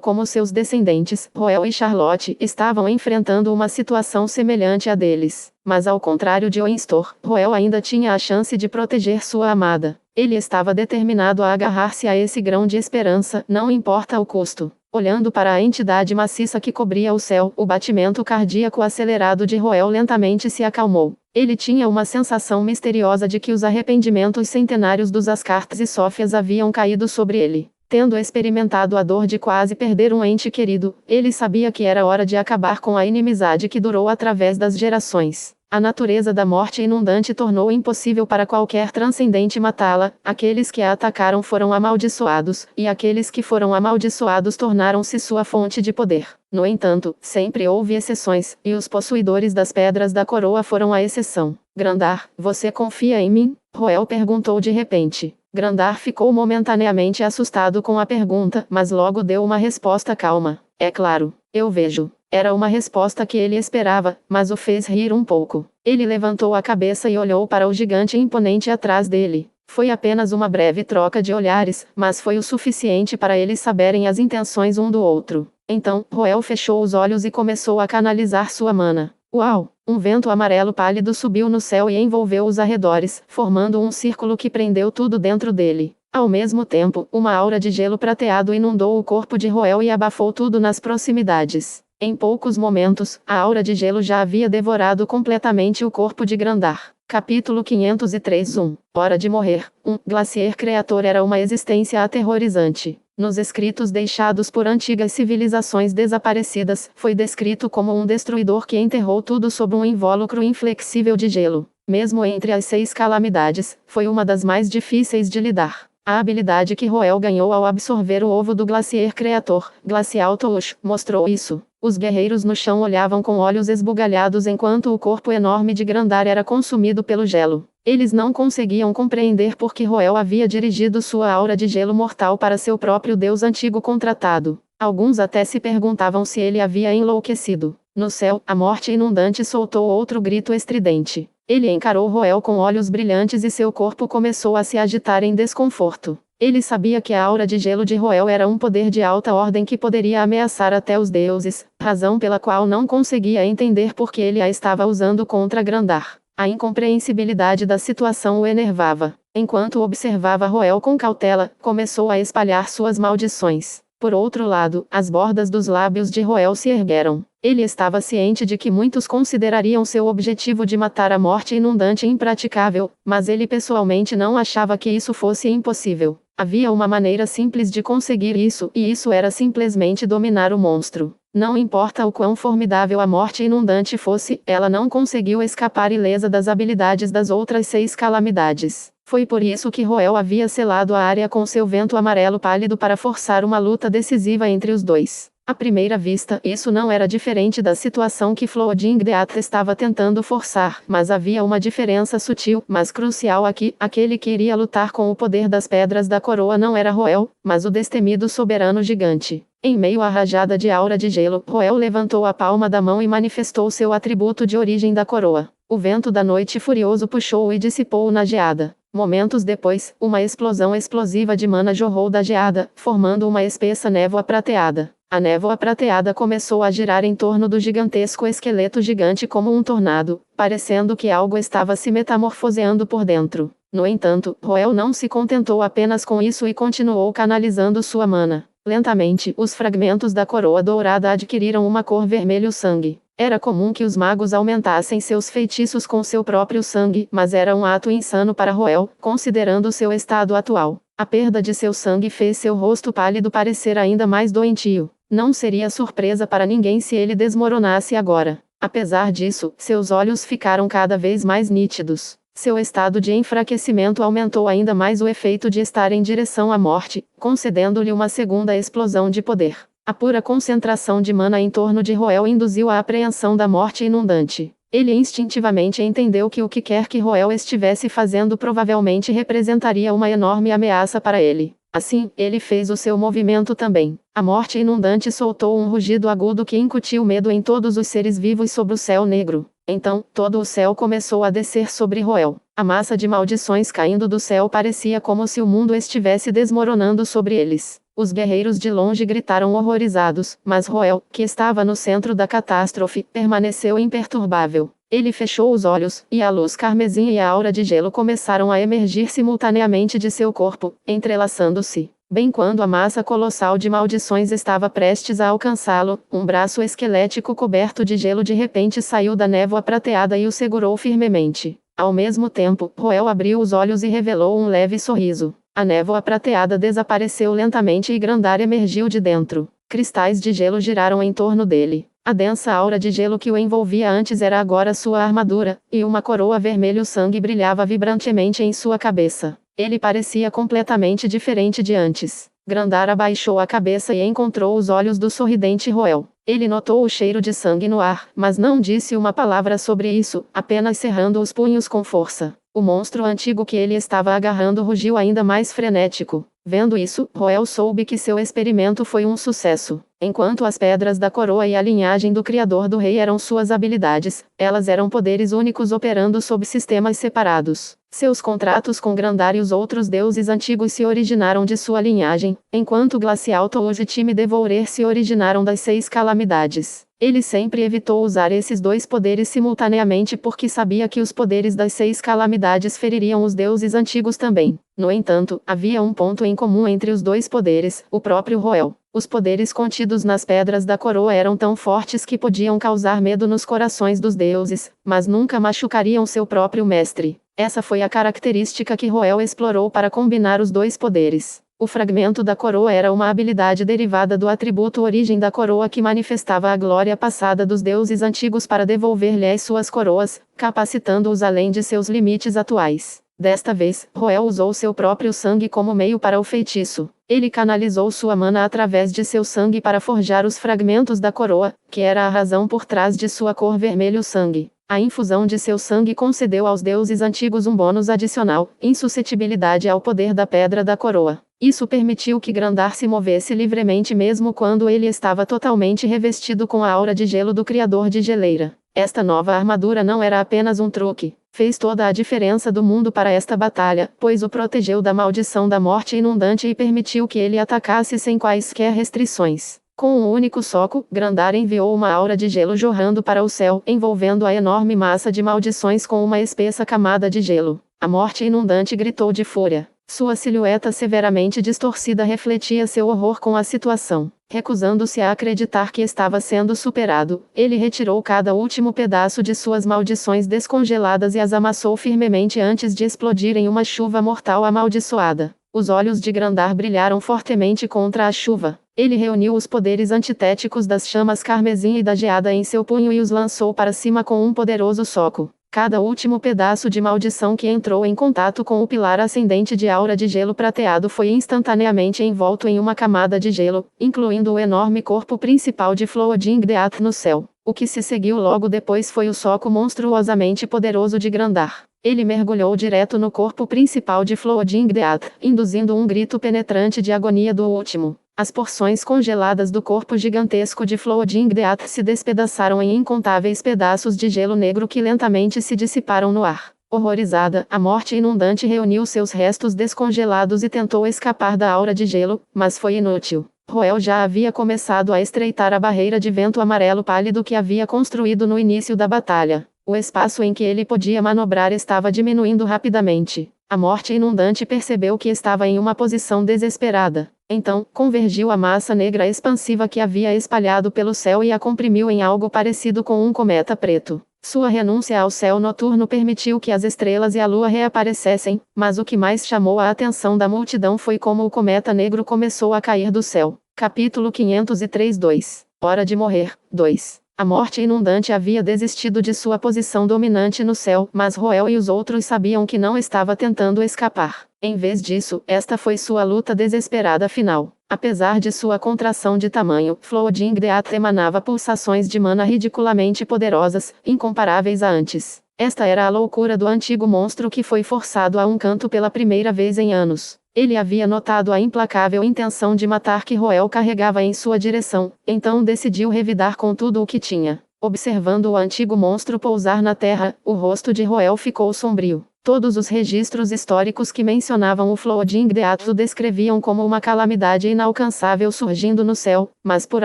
como seus descendentes, Roel e Charlotte, estavam enfrentando uma situação semelhante à deles. Mas ao contrário de Oinstor, Roel ainda tinha a chance de proteger sua amada. Ele estava determinado a agarrar-se a esse grão de esperança, não importa o custo. Olhando para a entidade maciça que cobria o céu, o batimento cardíaco acelerado de Roel lentamente se acalmou. Ele tinha uma sensação misteriosa de que os arrependimentos centenários dos Ascartes e Sófias haviam caído sobre ele. Tendo experimentado a dor de quase perder um ente querido, ele sabia que era hora de acabar com a inimizade que durou através das gerações. A natureza da morte inundante tornou impossível para qualquer transcendente matá-la. Aqueles que a atacaram foram amaldiçoados, e aqueles que foram amaldiçoados tornaram-se sua fonte de poder. No entanto, sempre houve exceções, e os possuidores das pedras da coroa foram a exceção. Grandar, você confia em mim? Roel perguntou de repente. Grandar ficou momentaneamente assustado com a pergunta, mas logo deu uma resposta calma. É claro, eu vejo. Era uma resposta que ele esperava, mas o fez rir um pouco. Ele levantou a cabeça e olhou para o gigante imponente atrás dele. Foi apenas uma breve troca de olhares, mas foi o suficiente para eles saberem as intenções um do outro. Então, Roel fechou os olhos e começou a canalizar sua mana. Uau! Um vento amarelo pálido subiu no céu e envolveu os arredores, formando um círculo que prendeu tudo dentro dele. Ao mesmo tempo, uma aura de gelo prateado inundou o corpo de Roel e abafou tudo nas proximidades. Em poucos momentos, a aura de gelo já havia devorado completamente o corpo de Grandar. Capítulo 503 Hora de morrer. Glacier Creator era uma existência aterrorizante. Nos escritos deixados por antigas civilizações desaparecidas, foi descrito como um destruidor que enterrou tudo sob um invólucro inflexível de gelo. Mesmo entre as 6 calamidades, foi uma das mais difíceis de lidar. A habilidade que Roel ganhou ao absorver o ovo do Glacier Creator, Glacial Touch, mostrou isso. Os guerreiros no chão olhavam com olhos esbugalhados enquanto o corpo enorme de Grandar era consumido pelo gelo. Eles não conseguiam compreender por que Roel havia dirigido sua aura de gelo mortal para seu próprio deus antigo contratado. Alguns até se perguntavam se ele havia enlouquecido. No céu, a morte inundante soltou outro grito estridente. Ele encarou Roel com olhos brilhantes e seu corpo começou a se agitar em desconforto. Ele sabia que a aura de gelo de Roel era um poder de alta ordem que poderia ameaçar até os deuses, razão pela qual não conseguia entender por que ele a estava usando contra Grandar. A incompreensibilidade da situação o enervava. Enquanto observava Roel com cautela, começou a espalhar suas maldições. Por outro lado, as bordas dos lábios de Roel se ergueram. Ele estava ciente de que muitos considerariam seu objetivo de matar a morte inundante impraticável, mas ele pessoalmente não achava que isso fosse impossível. Havia uma maneira simples de conseguir isso, e isso era simplesmente dominar o monstro. Não importa o quão formidável a morte inundante fosse, ela não conseguiu escapar ilesa das habilidades das outras 6 calamidades. Foi por isso que Roel havia selado a área com seu vento amarelo pálido para forçar uma luta decisiva entre os dois. À primeira vista, isso não era diferente da situação que Flooding Death estava tentando forçar, mas havia uma diferença sutil, mas crucial aqui. Aquele que iria lutar com o poder das pedras da coroa não era Roel, mas o destemido soberano gigante. Em meio à rajada de aura de gelo, Roel levantou a palma da mão e manifestou seu atributo de origem da coroa. O vento da noite furioso puxou-o e dissipou-o na geada. Momentos depois, uma explosão explosiva de mana jorrou da geada, formando uma espessa névoa prateada. A névoa prateada começou a girar em torno do gigantesco esqueleto gigante como um tornado, parecendo que algo estava se metamorfoseando por dentro. No entanto, Roel não se contentou apenas com isso e continuou canalizando sua mana. Lentamente, os fragmentos da coroa dourada adquiriram uma cor vermelho-sangue. Era comum que os magos aumentassem seus feitiços com seu próprio sangue, mas era um ato insano para Roel, considerando seu estado atual. A perda de seu sangue fez seu rosto pálido parecer ainda mais doentio. Não seria surpresa para ninguém se ele desmoronasse agora. Apesar disso, seus olhos ficaram cada vez mais nítidos. Seu estado de enfraquecimento aumentou ainda mais o efeito de estar em direção à morte, concedendo-lhe uma segunda explosão de poder. A pura concentração de mana em torno de Roel induziu a apreensão da morte inundante. Ele instintivamente entendeu que o que quer que Roel estivesse fazendo provavelmente representaria uma enorme ameaça para ele. Assim, ele fez o seu movimento também. A morte inundante soltou um rugido agudo que incutiu medo em todos os seres vivos sob o céu negro. Então, todo o céu começou a descer sobre Roel. A massa de maldições caindo do céu parecia como se o mundo estivesse desmoronando sobre eles. Os guerreiros de longe gritaram horrorizados, mas Roel, que estava no centro da catástrofe, permaneceu imperturbável. Ele fechou os olhos, e a luz carmesim e a aura de gelo começaram a emergir simultaneamente de seu corpo, entrelaçando-se. Bem quando a massa colossal de maldições estava prestes a alcançá-lo, um braço esquelético coberto de gelo de repente saiu da névoa prateada e o segurou firmemente. Ao mesmo tempo, Roel abriu os olhos e revelou um leve sorriso. A névoa prateada desapareceu lentamente e Grandar emergiu de dentro. Cristais de gelo giraram em torno dele. A densa aura de gelo que o envolvia antes era agora sua armadura, e uma coroa vermelho-sangue brilhava vibrantemente em sua cabeça. Ele parecia completamente diferente de antes. Grandar abaixou a cabeça e encontrou os olhos do sorridente Roel. Ele notou o cheiro de sangue no ar, mas não disse uma palavra sobre isso, apenas cerrando os punhos com força. O monstro antigo que ele estava agarrando rugiu ainda mais frenético. Vendo isso, Roel soube que seu experimento foi um sucesso. Enquanto as pedras da coroa e a linhagem do criador do rei eram suas habilidades, elas eram poderes únicos operando sob sistemas separados. Seus contratos com Grandar e os outros deuses antigos se originaram de sua linhagem, enquanto Glacial Touj e Time Devourer se originaram das 6 calamidades. Ele sempre evitou usar esses dois poderes simultaneamente porque sabia que os poderes das 6 calamidades feririam os deuses antigos também. No entanto, havia um ponto em comum entre os dois poderes, o próprio Roel. Os poderes contidos nas pedras da coroa eram tão fortes que podiam causar medo nos corações dos deuses, mas nunca machucariam seu próprio mestre. Essa foi a característica que Roel explorou para combinar os dois poderes. O fragmento da coroa era uma habilidade derivada do atributo origem da coroa que manifestava a glória passada dos deuses antigos para devolver-lhe suas coroas, capacitando-os além de seus limites atuais. Desta vez, Roel usou seu próprio sangue como meio para o feitiço. Ele canalizou sua mana através de seu sangue para forjar os fragmentos da coroa, que era a razão por trás de sua cor vermelho-sangue. A infusão de seu sangue concedeu aos deuses antigos um bônus adicional, insuscetibilidade ao poder da pedra da coroa. Isso permitiu que Grandar se movesse livremente mesmo quando ele estava totalmente revestido com a aura de gelo do Criador de Geleira. Esta nova armadura não era apenas um truque. Fez toda a diferença do mundo para esta batalha, pois o protegeu da maldição da morte inundante e permitiu que ele atacasse sem quaisquer restrições. Com um único soco, Grandar enviou uma aura de gelo jorrando para o céu, envolvendo a enorme massa de maldições com uma espessa camada de gelo. A morte inundante gritou de fúria. Sua silhueta severamente distorcida refletia seu horror com a situação. Recusando-se a acreditar que estava sendo superado, ele retirou cada último pedaço de suas maldições descongeladas e as amassou firmemente antes de explodir em uma chuva mortal amaldiçoada. Os olhos de Grandar brilharam fortemente contra a chuva. Ele reuniu os poderes antitéticos das chamas carmesim e da geada em seu punho e os lançou para cima com um poderoso soco. Cada último pedaço de maldição que entrou em contato com o pilar ascendente de aura de gelo prateado foi instantaneamente envolto em uma camada de gelo, incluindo o enorme corpo principal de Flooding-Death no céu. O que se seguiu logo depois foi o soco monstruosamente poderoso de Grandar. Ele mergulhou direto no corpo principal de Flooding-Death, induzindo um grito penetrante de agonia do último. As porções congeladas do corpo gigantesco de Flooding-Death se despedaçaram em incontáveis pedaços de gelo negro que lentamente se dissiparam no ar. Horrorizada, a morte inundante reuniu seus restos descongelados e tentou escapar da aura de gelo, mas foi inútil. Roel já havia começado a estreitar a barreira de vento amarelo pálido que havia construído no início da batalha. O espaço em que ele podia manobrar estava diminuindo rapidamente. A morte inundante percebeu que estava em uma posição desesperada. Então, convergiu a massa negra expansiva que havia espalhado pelo céu e a comprimiu em algo parecido com um cometa preto. Sua renúncia ao céu noturno permitiu que as estrelas e a lua reaparecessem, mas o que mais chamou a atenção da multidão foi como o cometa negro começou a cair do céu. Capítulo 503-2. Hora de morrer. 2. A morte inundante havia desistido de sua posição dominante no céu, mas Roel e os outros sabiam que não estava tentando escapar. Em vez disso, esta foi sua luta desesperada final. Apesar de sua contração de tamanho, Flodingdeath emanava pulsações de mana ridiculamente poderosas, incomparáveis a antes. Esta era a loucura do antigo monstro que foi forçado a um canto pela primeira vez em anos. Ele havia notado a implacável intenção de matar que Roel carregava em sua direção, então decidiu revidar com tudo o que tinha. Observando o antigo monstro pousar na terra, o rosto de Roel ficou sombrio. Todos os registros históricos que mencionavam o Flodingdeath o descreviam como uma calamidade inalcançável surgindo no céu, mas por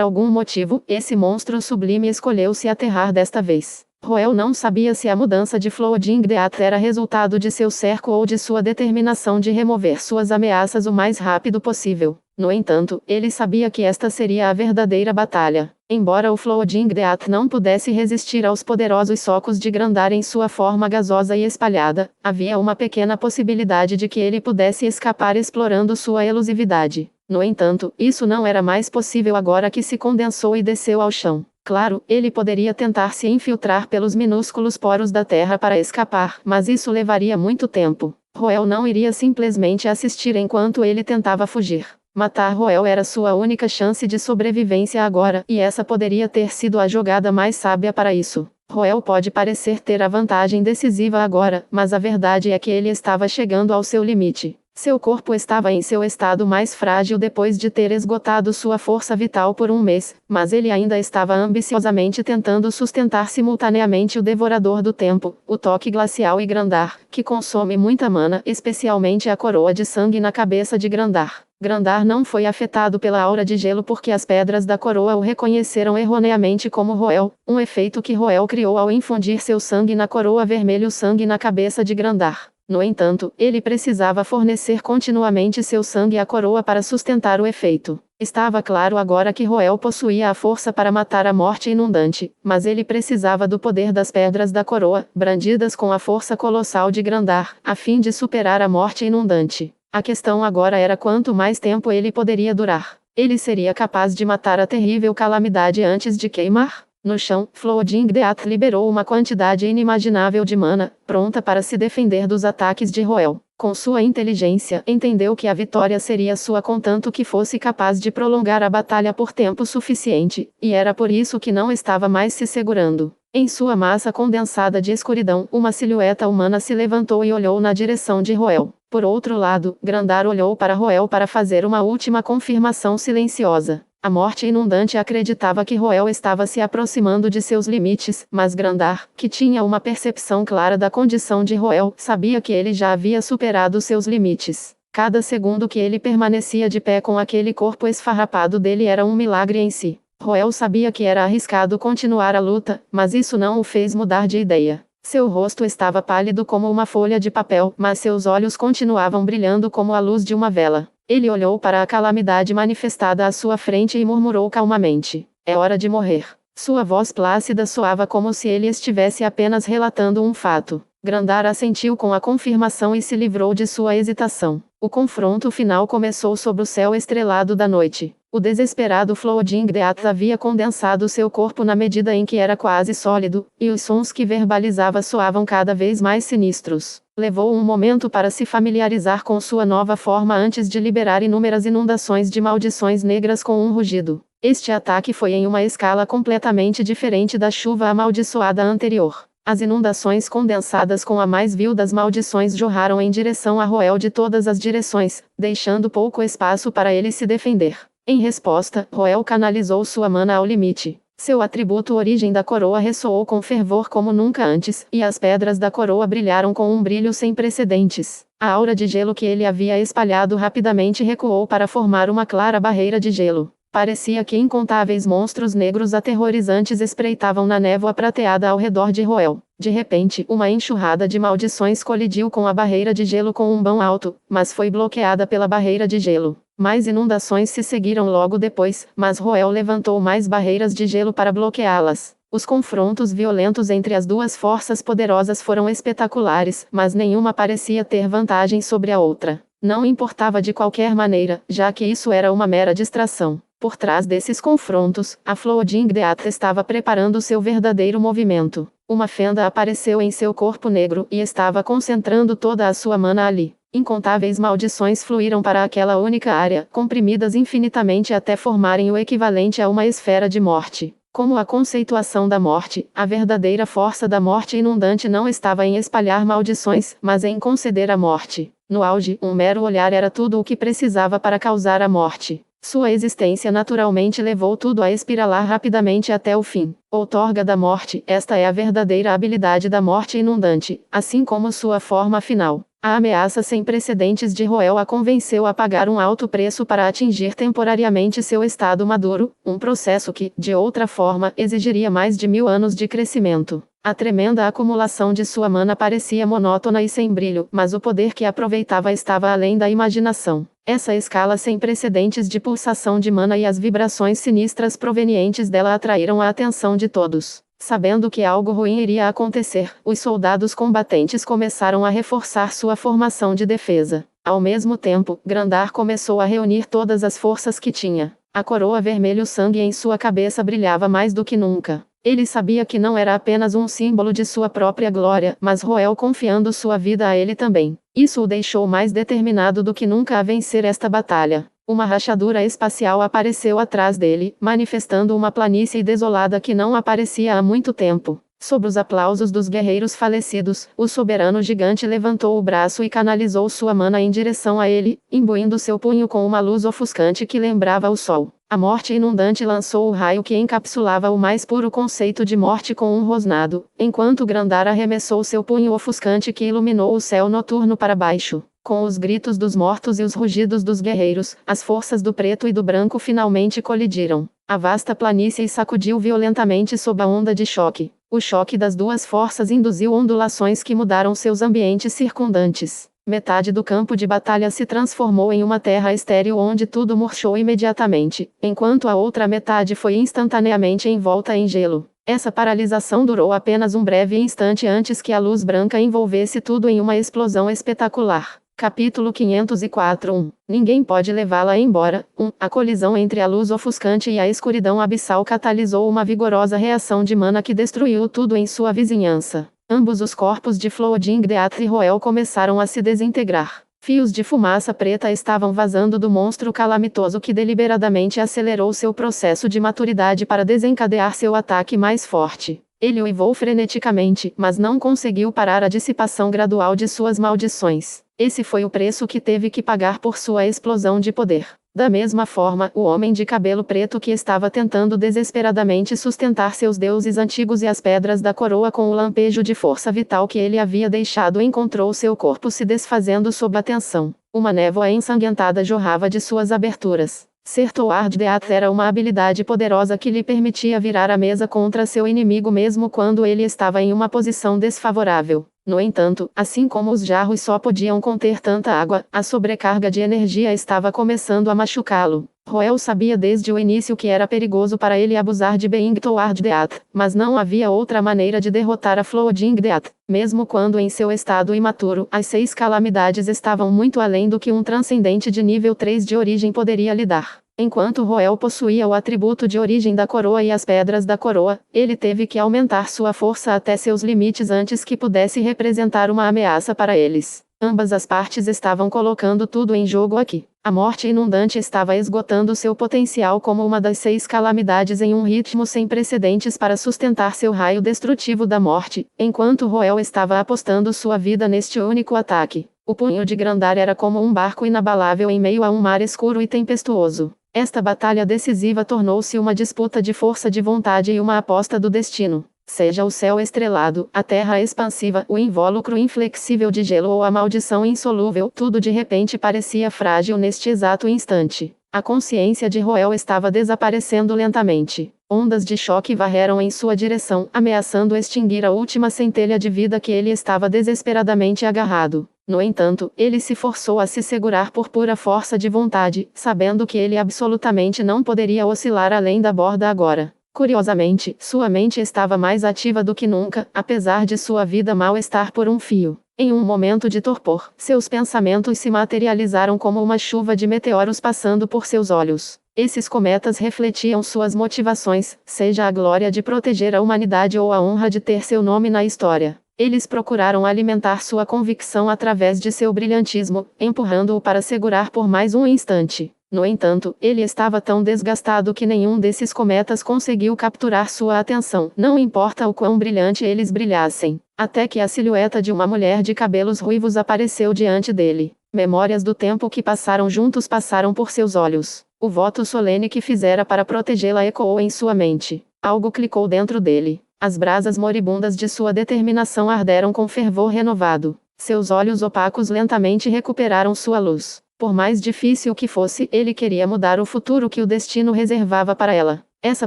algum motivo, esse monstro sublime escolheu se aterrar desta vez. Roel não sabia se a mudança de Flodingdeath era resultado de seu cerco ou de sua determinação de remover suas ameaças o mais rápido possível. No entanto, ele sabia que esta seria a verdadeira batalha. Embora o Flodingdeath não pudesse resistir aos poderosos socos de Grandar em sua forma gasosa e espalhada, havia uma pequena possibilidade de que ele pudesse escapar explorando sua elusividade. No entanto, isso não era mais possível agora que se condensou e desceu ao chão. Claro, ele poderia tentar se infiltrar pelos minúsculos poros da terra para escapar, mas isso levaria muito tempo. Roel não iria simplesmente assistir enquanto ele tentava fugir. Matar Roel era sua única chance de sobrevivência agora, e essa poderia ter sido a jogada mais sábia para isso. Roel pode parecer ter a vantagem decisiva agora, mas a verdade é que ele estava chegando ao seu limite. Seu corpo estava em seu estado mais frágil depois de ter esgotado sua força vital por um mês, mas ele ainda estava ambiciosamente tentando sustentar simultaneamente o Devorador do Tempo, o Toque Glacial e Grandar, que consome muita mana, especialmente a coroa de sangue na cabeça de Grandar. Grandar não foi afetado pela aura de gelo porque as pedras da coroa o reconheceram erroneamente como Roel, um efeito que Roel criou ao infundir seu sangue na coroa vermelho sangue na cabeça de Grandar. No entanto, ele precisava fornecer continuamente seu sangue à coroa para sustentar o efeito. Estava claro agora que Roel possuía a força para matar a morte inundante, mas ele precisava do poder das pedras da coroa, brandidas com a força colossal de Grandar, a fim de superar a morte inundante. A questão agora era quanto mais tempo ele poderia durar. Ele seria capaz de matar a terrível calamidade antes de queimar? No chão, Flodingdeath liberou uma quantidade inimaginável de mana, pronta para se defender dos ataques de Roel. Com sua inteligência, entendeu que a vitória seria sua contanto que fosse capaz de prolongar a batalha por tempo suficiente, e era por isso que não estava mais se segurando. Em sua massa condensada de escuridão, uma silhueta humana se levantou e olhou na direção de Roel. Por outro lado, Grandar olhou para Roel para fazer uma última confirmação silenciosa. A morte inundante acreditava que Roel estava se aproximando de seus limites, mas Grandar, que tinha uma percepção clara da condição de Roel, sabia que ele já havia superado seus limites. Cada segundo que ele permanecia de pé com aquele corpo esfarrapado dele era um milagre em si. Roel sabia que era arriscado continuar a luta, mas isso não o fez mudar de ideia. Seu rosto estava pálido como uma folha de papel, mas seus olhos continuavam brilhando como a luz de uma vela. Ele olhou para a calamidade manifestada à sua frente e murmurou calmamente: "É hora de morrer." Sua voz plácida soava como se ele estivesse apenas relatando um fato. Grandar assentiu com a confirmação e se livrou de sua hesitação. O confronto final começou sob o céu estrelado da noite. O desesperado Flodingdeath havia condensado seu corpo na medida em que era quase sólido, e os sons que verbalizava soavam cada vez mais sinistros. Levou um momento para se familiarizar com sua nova forma antes de liberar inúmeras inundações de maldições negras com um rugido. Este ataque foi em uma escala completamente diferente da chuva amaldiçoada anterior. As inundações condensadas com a mais vil das maldições jorraram em direção a Roel de todas as direções, deixando pouco espaço para ele se defender. Em resposta, Roel canalizou sua mana ao limite. Seu atributo Origem da Coroa ressoou com fervor como nunca antes, e as pedras da coroa brilharam com um brilho sem precedentes. A aura de gelo que ele havia espalhado rapidamente recuou para formar uma clara barreira de gelo. Parecia que incontáveis monstros negros aterrorizantes espreitavam na névoa prateada ao redor de Roel. De repente, uma enxurrada de maldições colidiu com a barreira de gelo com um vão alto, mas foi bloqueada pela barreira de gelo. Mais inundações se seguiram logo depois, mas Roel levantou mais barreiras de gelo para bloqueá-las. Os confrontos violentos entre as duas forças poderosas foram espetaculares, mas nenhuma parecia ter vantagem sobre a outra. Não importava de qualquer maneira, já que isso era uma mera distração. Por trás desses confrontos, a Floodingdeath estava preparando seu verdadeiro movimento. Uma fenda apareceu em seu corpo negro e estava concentrando toda a sua mana ali. Incontáveis maldições fluíram para aquela única área, comprimidas infinitamente até formarem o equivalente a uma esfera de morte. Como a conceituação da morte, a verdadeira força da morte inundante não estava em espalhar maldições, mas em conceder a morte. No auge, um mero olhar era tudo o que precisava para causar a morte. Sua existência naturalmente levou tudo a espiralar rapidamente até o fim. Outorga da morte, esta é a verdadeira habilidade da morte inundante, assim como sua forma final. A ameaça sem precedentes de Roel a convenceu a pagar um alto preço para atingir temporariamente seu estado maduro, um processo que, de outra forma, exigiria mais de 1000 anos de crescimento. A tremenda acumulação de sua mana parecia monótona e sem brilho, mas o poder que aproveitava estava além da imaginação. Essa escala sem precedentes de pulsação de mana e as vibrações sinistras provenientes dela atraíram a atenção de todos. Sabendo que algo ruim iria acontecer, os soldados combatentes começaram a reforçar sua formação de defesa. Ao mesmo tempo, Grandar começou a reunir todas as forças que tinha. A coroa vermelho sangue em sua cabeça brilhava mais do que nunca. Ele sabia que não era apenas um símbolo de sua própria glória, mas Roel confiando sua vida a ele também. Isso o deixou mais determinado do que nunca a vencer esta batalha. Uma rachadura espacial apareceu atrás dele, manifestando uma planície desolada que não aparecia há muito tempo. Sob os aplausos dos guerreiros falecidos, o soberano gigante levantou o braço e canalizou sua mana em direção a ele, imbuindo seu punho com uma luz ofuscante que lembrava o sol. A morte inundante lançou o raio que encapsulava o mais puro conceito de morte com um rosnado, enquanto Grandar arremessou seu punho ofuscante que iluminou o céu noturno para baixo. Com os gritos dos mortos e os rugidos dos guerreiros, as forças do preto e do branco finalmente colidiram. A vasta planície sacudiu violentamente sob a onda de choque. O choque das duas forças induziu ondulações que mudaram seus ambientes circundantes. Metade do campo de batalha se transformou em uma terra estéril onde tudo murchou imediatamente, enquanto a outra metade foi instantaneamente envolta em gelo. Essa paralisação durou apenas um breve instante antes que a luz branca envolvesse tudo em uma explosão espetacular. Capítulo 504 Ninguém pode levá-la embora. A colisão entre a luz ofuscante e a escuridão abissal catalisou uma vigorosa reação de mana que destruiu tudo em sua vizinhança. Ambos os corpos de Floodingdeath e Roel começaram a se desintegrar. Fios de fumaça preta estavam vazando do monstro calamitoso que deliberadamente acelerou seu processo de maturidade para desencadear seu ataque mais forte. Ele uivou freneticamente, mas não conseguiu parar a dissipação gradual de suas maldições. Esse foi o preço que teve que pagar por sua explosão de poder. Da mesma forma, o homem de cabelo preto que estava tentando desesperadamente sustentar seus deuses antigos e as pedras da coroa com o lampejo de força vital que ele havia deixado encontrou seu corpo se desfazendo sob a tensão. Uma névoa ensanguentada jorrava de suas aberturas. Sertoarddeath era uma habilidade poderosa que lhe permitia virar a mesa contra seu inimigo mesmo quando ele estava em uma posição desfavorável. No entanto, assim como os jarros só podiam conter tanta água, a sobrecarga de energia estava começando a machucá-lo. Roel sabia desde o início que era perigoso para ele abusar de Beingtoarddeath, mas não havia outra maneira de derrotar a Floodingdeath. Mesmo quando em seu estado imaturo, as 6 calamidades estavam muito além do que um transcendente de nível 3 de origem poderia lhe dar. Enquanto Roel possuía o atributo de origem da coroa e as pedras da coroa, ele teve que aumentar sua força até seus limites antes que pudesse representar uma ameaça para eles. Ambas as partes estavam colocando tudo em jogo aqui. A morte inundante estava esgotando seu potencial como uma das 6 calamidades em um ritmo sem precedentes para sustentar seu raio destrutivo da morte, enquanto Roel estava apostando sua vida neste único ataque. O punho de Grandar era como um barco inabalável em meio a um mar escuro e tempestuoso. Esta batalha decisiva tornou-se uma disputa de força de vontade e uma aposta do destino. Seja o céu estrelado, a terra expansiva, o invólucro inflexível de gelo ou a maldição insolúvel, tudo de repente parecia frágil neste exato instante. A consciência de Roel estava desaparecendo lentamente. Ondas de choque varreram em sua direção, ameaçando extinguir a última centelha de vida que ele estava desesperadamente agarrado. No entanto, ele se forçou a se segurar por pura força de vontade, sabendo que ele absolutamente não poderia oscilar além da borda agora. Curiosamente, sua mente estava mais ativa do que nunca, apesar de sua vida mal estar por um fio. Em um momento de torpor, seus pensamentos se materializaram como uma chuva de meteoros passando por seus olhos. Esses cometas refletiam suas motivações, seja a glória de proteger a humanidade ou a honra de ter seu nome na história. Eles procuraram alimentar sua convicção através de seu brilhantismo, empurrando-o para segurar por mais um instante. No entanto, ele estava tão desgastado que nenhum desses cometas conseguiu capturar sua atenção, não importa o quão brilhante eles brilhassem. Até que a silhueta de uma mulher de cabelos ruivos apareceu diante dele. Memórias do tempo que passaram juntos passaram por seus olhos. O voto solene que fizera para protegê-la ecoou em sua mente. Algo clicou dentro dele. As brasas moribundas de sua determinação arderam com fervor renovado. Seus olhos opacos lentamente recuperaram sua luz. Por mais difícil que fosse, ele queria mudar o futuro que o destino reservava para ela. Essa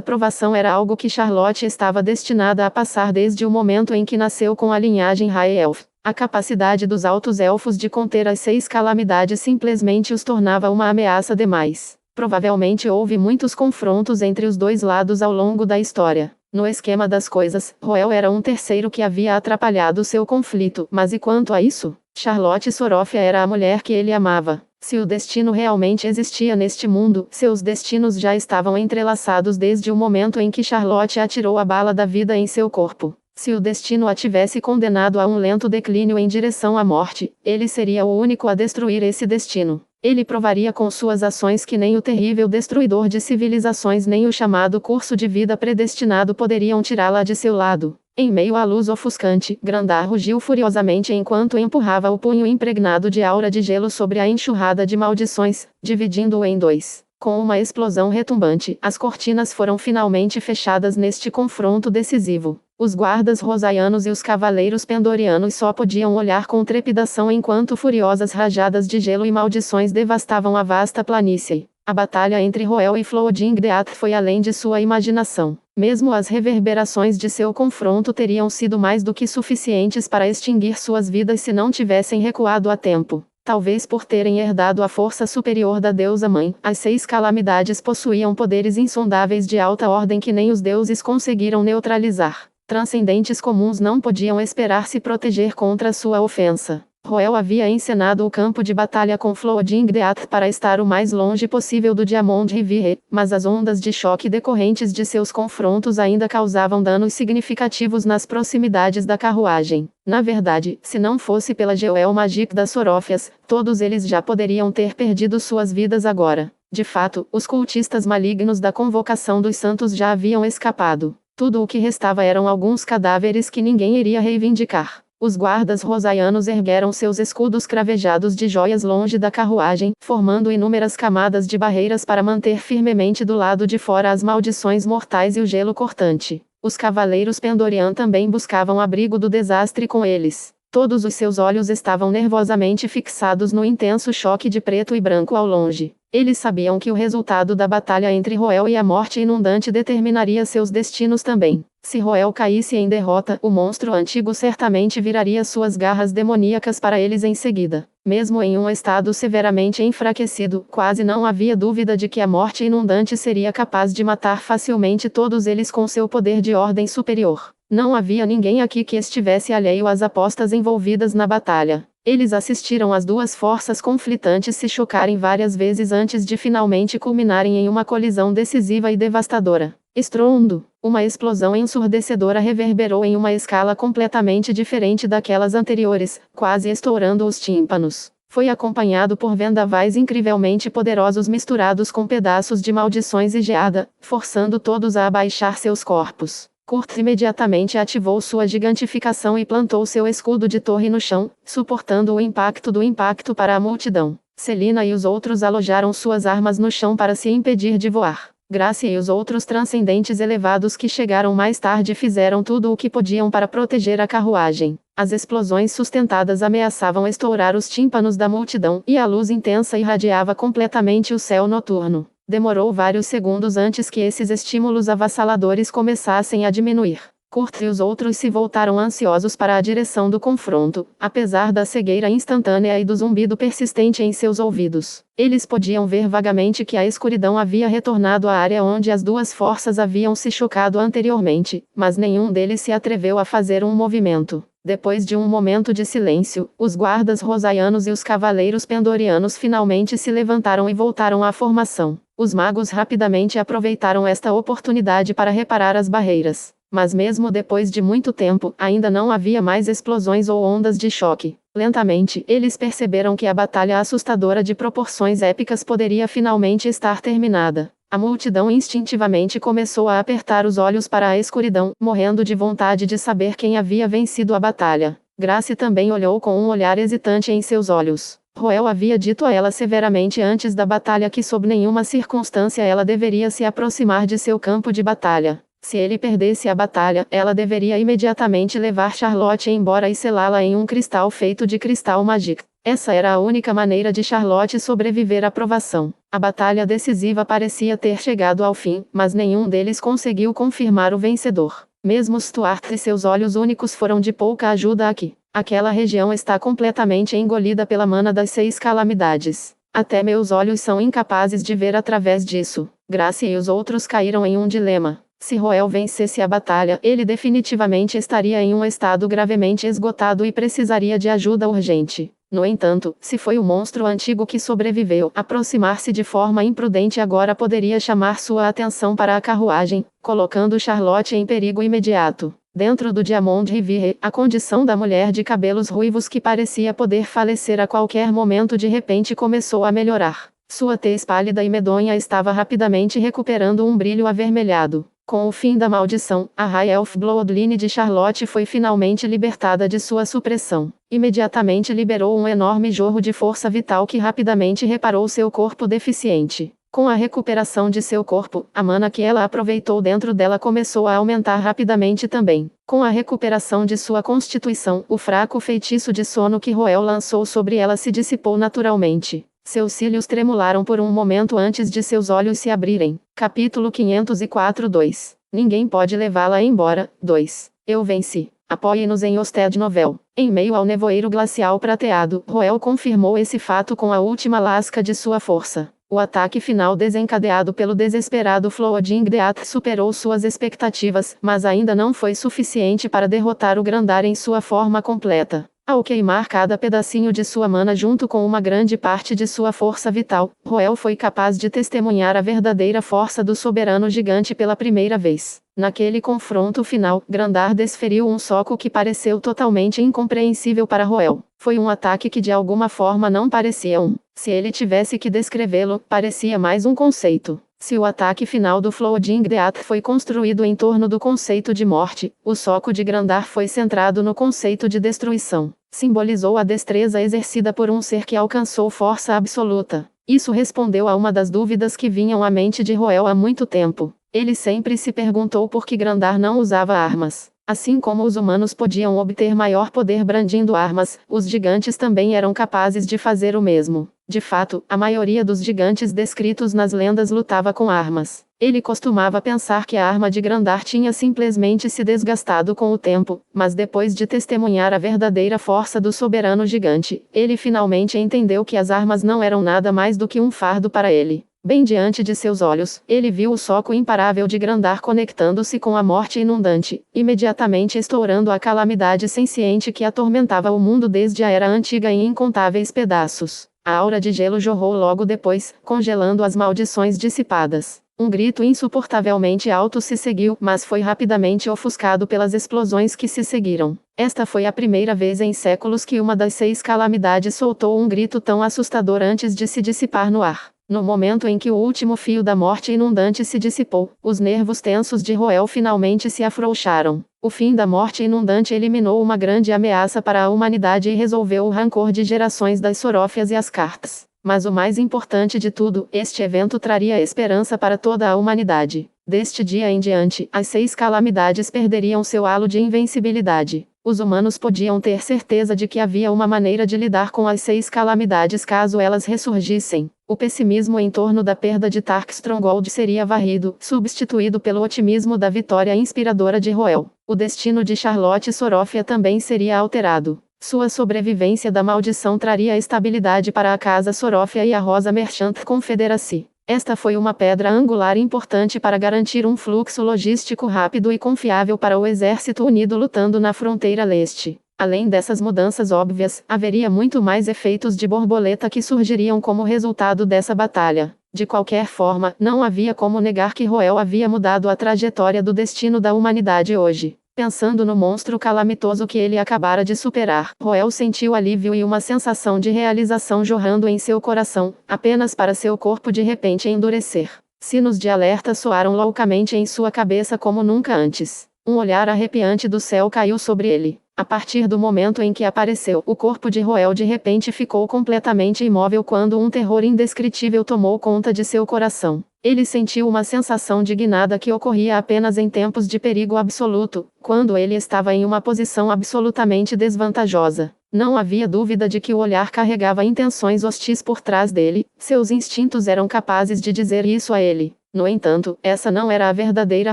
provação era algo que Charlotte estava destinada a passar desde o momento em que nasceu com a linhagem High Elf. A capacidade dos altos elfos de conter as 6 calamidades simplesmente os tornava uma ameaça demais. Provavelmente houve muitos confrontos entre os dois lados ao longo da história. No esquema das coisas, Roel era um terceiro que havia atrapalhado seu conflito, mas e quanto a isso? Charlotte Sorofia era a mulher que ele amava. Se o destino realmente existia neste mundo, seus destinos já estavam entrelaçados desde o momento em que Charlotte atirou a bala da vida em seu corpo. Se o destino a tivesse condenado a um lento declínio em direção à morte, ele seria o único a destruir esse destino. Ele provaria com suas ações que nem o terrível destruidor de civilizações nem o chamado curso de vida predestinado poderiam tirá-la de seu lado. Em meio à luz ofuscante, Grandar rugiu furiosamente enquanto empurrava o punho impregnado de aura de gelo sobre a enxurrada de maldições, dividindo-o em 2. Com uma explosão retumbante, as cortinas foram finalmente fechadas neste confronto decisivo. Os guardas rosaianos e os cavaleiros pendorianos só podiam olhar com trepidação enquanto furiosas rajadas de gelo e maldições devastavam a vasta planície. A batalha entre Roel e Flodingdeath foi além de sua imaginação. Mesmo as reverberações de seu confronto teriam sido mais do que suficientes para extinguir suas vidas se não tivessem recuado a tempo. Talvez por terem herdado a força superior da deusa mãe, as 6 calamidades possuíam poderes insondáveis de alta ordem que nem os deuses conseguiram neutralizar. Transcendentes comuns não podiam esperar se proteger contra sua ofensa. Roel havia encenado o campo de batalha com Flodingdeath para estar o mais longe possível do Diamond Riviere, mas as ondas de choque decorrentes de seus confrontos ainda causavam danos significativos nas proximidades da carruagem. Na verdade, se não fosse pela Jewel Magic das Sorofias, todos eles já poderiam ter perdido suas vidas agora. De fato, os cultistas malignos da Convocação dos Santos já haviam escapado. Tudo o que restava eram alguns cadáveres que ninguém iria reivindicar. Os guardas rosaianos ergueram seus escudos cravejados de joias longe da carruagem, formando inúmeras camadas de barreiras para manter firmemente do lado de fora as maldições mortais e o gelo cortante. Os cavaleiros Pendorian também buscavam abrigo do desastre com eles. Todos os seus olhos estavam nervosamente fixados no intenso choque de preto e branco ao longe. Eles sabiam que o resultado da batalha entre Roel e a morte inundante determinaria seus destinos também. Se Roel caísse em derrota, o monstro antigo certamente viraria suas garras demoníacas para eles em seguida. Mesmo em um estado severamente enfraquecido, quase não havia dúvida de que a morte inundante seria capaz de matar facilmente todos eles com seu poder de ordem superior. Não havia ninguém aqui que estivesse alheio às apostas envolvidas na batalha. Eles assistiram as duas forças conflitantes se chocarem várias vezes antes de finalmente culminarem em uma colisão decisiva e devastadora. Estrondo! Uma explosão ensurdecedora reverberou em uma escala completamente diferente daquelas anteriores, quase estourando os tímpanos. Foi acompanhado por vendavais incrivelmente poderosos misturados com pedaços de maldições e geada, forçando todos a abaixar seus corpos. Kurt imediatamente ativou sua gigantificação e plantou seu escudo de torre no chão, suportando o impacto do impacto para a multidão. Selina e os outros alojaram suas armas no chão para se impedir de voar. Gracia e os outros transcendentes elevados que chegaram mais tarde fizeram tudo o que podiam para proteger a carruagem. As explosões sustentadas ameaçavam estourar os tímpanos da multidão, e a luz intensa irradiava completamente o céu noturno. Demorou vários segundos antes que esses estímulos avassaladores começassem a diminuir. Kurt e os outros se voltaram ansiosos para a direção do confronto, apesar da cegueira instantânea e do zumbido persistente em seus ouvidos. Eles podiam ver vagamente que a escuridão havia retornado à área onde as duas forças haviam se chocado anteriormente, mas nenhum deles se atreveu a fazer um movimento. Depois de um momento de silêncio, os guardas rosaianos e os cavaleiros pendorianos finalmente se levantaram e voltaram à formação. Os magos rapidamente aproveitaram esta oportunidade para reparar as barreiras. Mas mesmo depois de muito tempo, ainda não havia mais explosões ou ondas de choque. Lentamente, eles perceberam que a batalha assustadora de proporções épicas poderia finalmente estar terminada. A multidão instintivamente começou a apertar os olhos para a escuridão, morrendo de vontade de saber quem havia vencido a batalha. Grace também olhou com um olhar hesitante em seus olhos. Roel havia dito a ela severamente antes da batalha que sob nenhuma circunstância ela deveria se aproximar de seu campo de batalha. Se ele perdesse a batalha, ela deveria imediatamente levar Charlotte embora e selá-la em um cristal feito de cristal Magic. Essa era a única maneira de Charlotte sobreviver à provação. A batalha decisiva parecia ter chegado ao fim, mas nenhum deles conseguiu confirmar o vencedor. Mesmo Stuart e seus olhos únicos foram de pouca ajuda aqui. Aquela região está completamente engolida pela mana das 6 calamidades. Até meus olhos são incapazes de ver através disso. Grace e os outros caíram em um dilema. Se Roel vencesse a batalha, ele definitivamente estaria em um estado gravemente esgotado e precisaria de ajuda urgente. No entanto, se foi o monstro antigo que sobreviveu, aproximar-se de forma imprudente agora poderia chamar sua atenção para a carruagem, colocando Charlotte em perigo imediato. Dentro do Diamond Riviere, a condição da mulher de cabelos ruivos que parecia poder falecer a qualquer momento de repente começou a melhorar. Sua tez pálida e medonha estava rapidamente recuperando um brilho avermelhado. Com o fim da maldição, a High Elf Bloodline de Charlotte foi finalmente libertada de sua supressão. Imediatamente liberou um enorme jorro de força vital que rapidamente reparou seu corpo deficiente. Com a recuperação de seu corpo, a mana que ela aproveitou dentro dela começou a aumentar rapidamente também. Com a recuperação de sua constituição, o fraco feitiço de sono que Roel lançou sobre ela se dissipou naturalmente. Seus cílios tremularam por um momento antes de seus olhos se abrirem. Capítulo 504-2. Ninguém pode levá-la embora. 2. Eu venci. Apoie-nos em Osted Novel. Em meio ao nevoeiro glacial prateado, Roel confirmou esse fato com a última lasca de sua força. O ataque final desencadeado pelo desesperado Flooding Death superou suas expectativas, mas ainda não foi suficiente para derrotar o Grandar em sua forma completa. Ao queimar cada pedacinho de sua mana junto com uma grande parte de sua força vital, Roel foi capaz de testemunhar a verdadeira força do soberano gigante pela primeira vez. Naquele confronto final, Grandar desferiu um soco que pareceu totalmente incompreensível para Roel. Foi um ataque que de alguma forma não parecia um. Se ele tivesse que descrevê-lo, parecia mais um conceito. Se o ataque final do Flooding Death foi construído em torno do conceito de morte, o soco de Grandar foi centrado no conceito de destruição. Simbolizou a destreza exercida por um ser que alcançou força absoluta. Isso respondeu a uma das dúvidas que vinham à mente de Roel há muito tempo. Ele sempre se perguntou por que Grandar não usava armas. Assim como os humanos podiam obter maior poder brandindo armas, os gigantes também eram capazes de fazer o mesmo. De fato, a maioria dos gigantes descritos nas lendas lutava com armas. Ele costumava pensar que a arma de Grandar tinha simplesmente se desgastado com o tempo, mas depois de testemunhar a verdadeira força do soberano gigante, ele finalmente entendeu que as armas não eram nada mais do que um fardo para ele. Bem diante de seus olhos, ele viu o soco imparável de Grandar conectando-se com a morte inundante, imediatamente estourando a calamidade senciente que atormentava o mundo desde a Era Antiga em incontáveis pedaços. A aura de gelo jorrou logo depois, congelando as maldições dissipadas. Um grito insuportavelmente alto se seguiu, mas foi rapidamente ofuscado pelas explosões que se seguiram. Esta foi a primeira vez em séculos que uma das 6 calamidades soltou um grito tão assustador antes de se dissipar no ar. No momento em que o último fio da morte inundante se dissipou, os nervos tensos de Roel finalmente se afrouxaram. O fim da morte inundante eliminou uma grande ameaça para a humanidade e resolveu o rancor de gerações das Sorófias e as Cartas. Mas o mais importante de tudo, este evento traria esperança para toda a humanidade. Deste dia em diante, as 6 calamidades perderiam seu halo de invencibilidade. Os humanos podiam ter certeza de que havia uma maneira de lidar com as 6 calamidades caso elas ressurgissem. O pessimismo em torno da perda de Tark Stronghold seria varrido, substituído pelo otimismo da vitória inspiradora de Roel. O destino de Charlotte Sorofia também seria alterado. Sua sobrevivência da maldição traria estabilidade para a Casa Sorofia e a Rosa Merchant Confederacy. Esta foi uma pedra angular importante para garantir um fluxo logístico rápido e confiável para o Exército Unido lutando na fronteira leste. Além dessas mudanças óbvias, haveria muito mais efeitos de borboleta que surgiriam como resultado dessa batalha. De qualquer forma, não havia como negar que Roel havia mudado a trajetória do destino da humanidade hoje. Pensando no monstro calamitoso que ele acabara de superar, Roel sentiu alívio e uma sensação de realização jorrando em seu coração, apenas para seu corpo de repente endurecer. Sinos de alerta soaram loucamente em sua cabeça como nunca antes. Um olhar arrepiante do céu caiu sobre ele. A partir do momento em que apareceu, o corpo de Roel de repente ficou completamente imóvel quando um terror indescritível tomou conta de seu coração. Ele sentiu uma sensação de guinada que ocorria apenas em tempos de perigo absoluto, quando ele estava em uma posição absolutamente desvantajosa. Não havia dúvida de que o olhar carregava intenções hostis por trás dele, seus instintos eram capazes de dizer isso a ele. No entanto, essa não era a verdadeira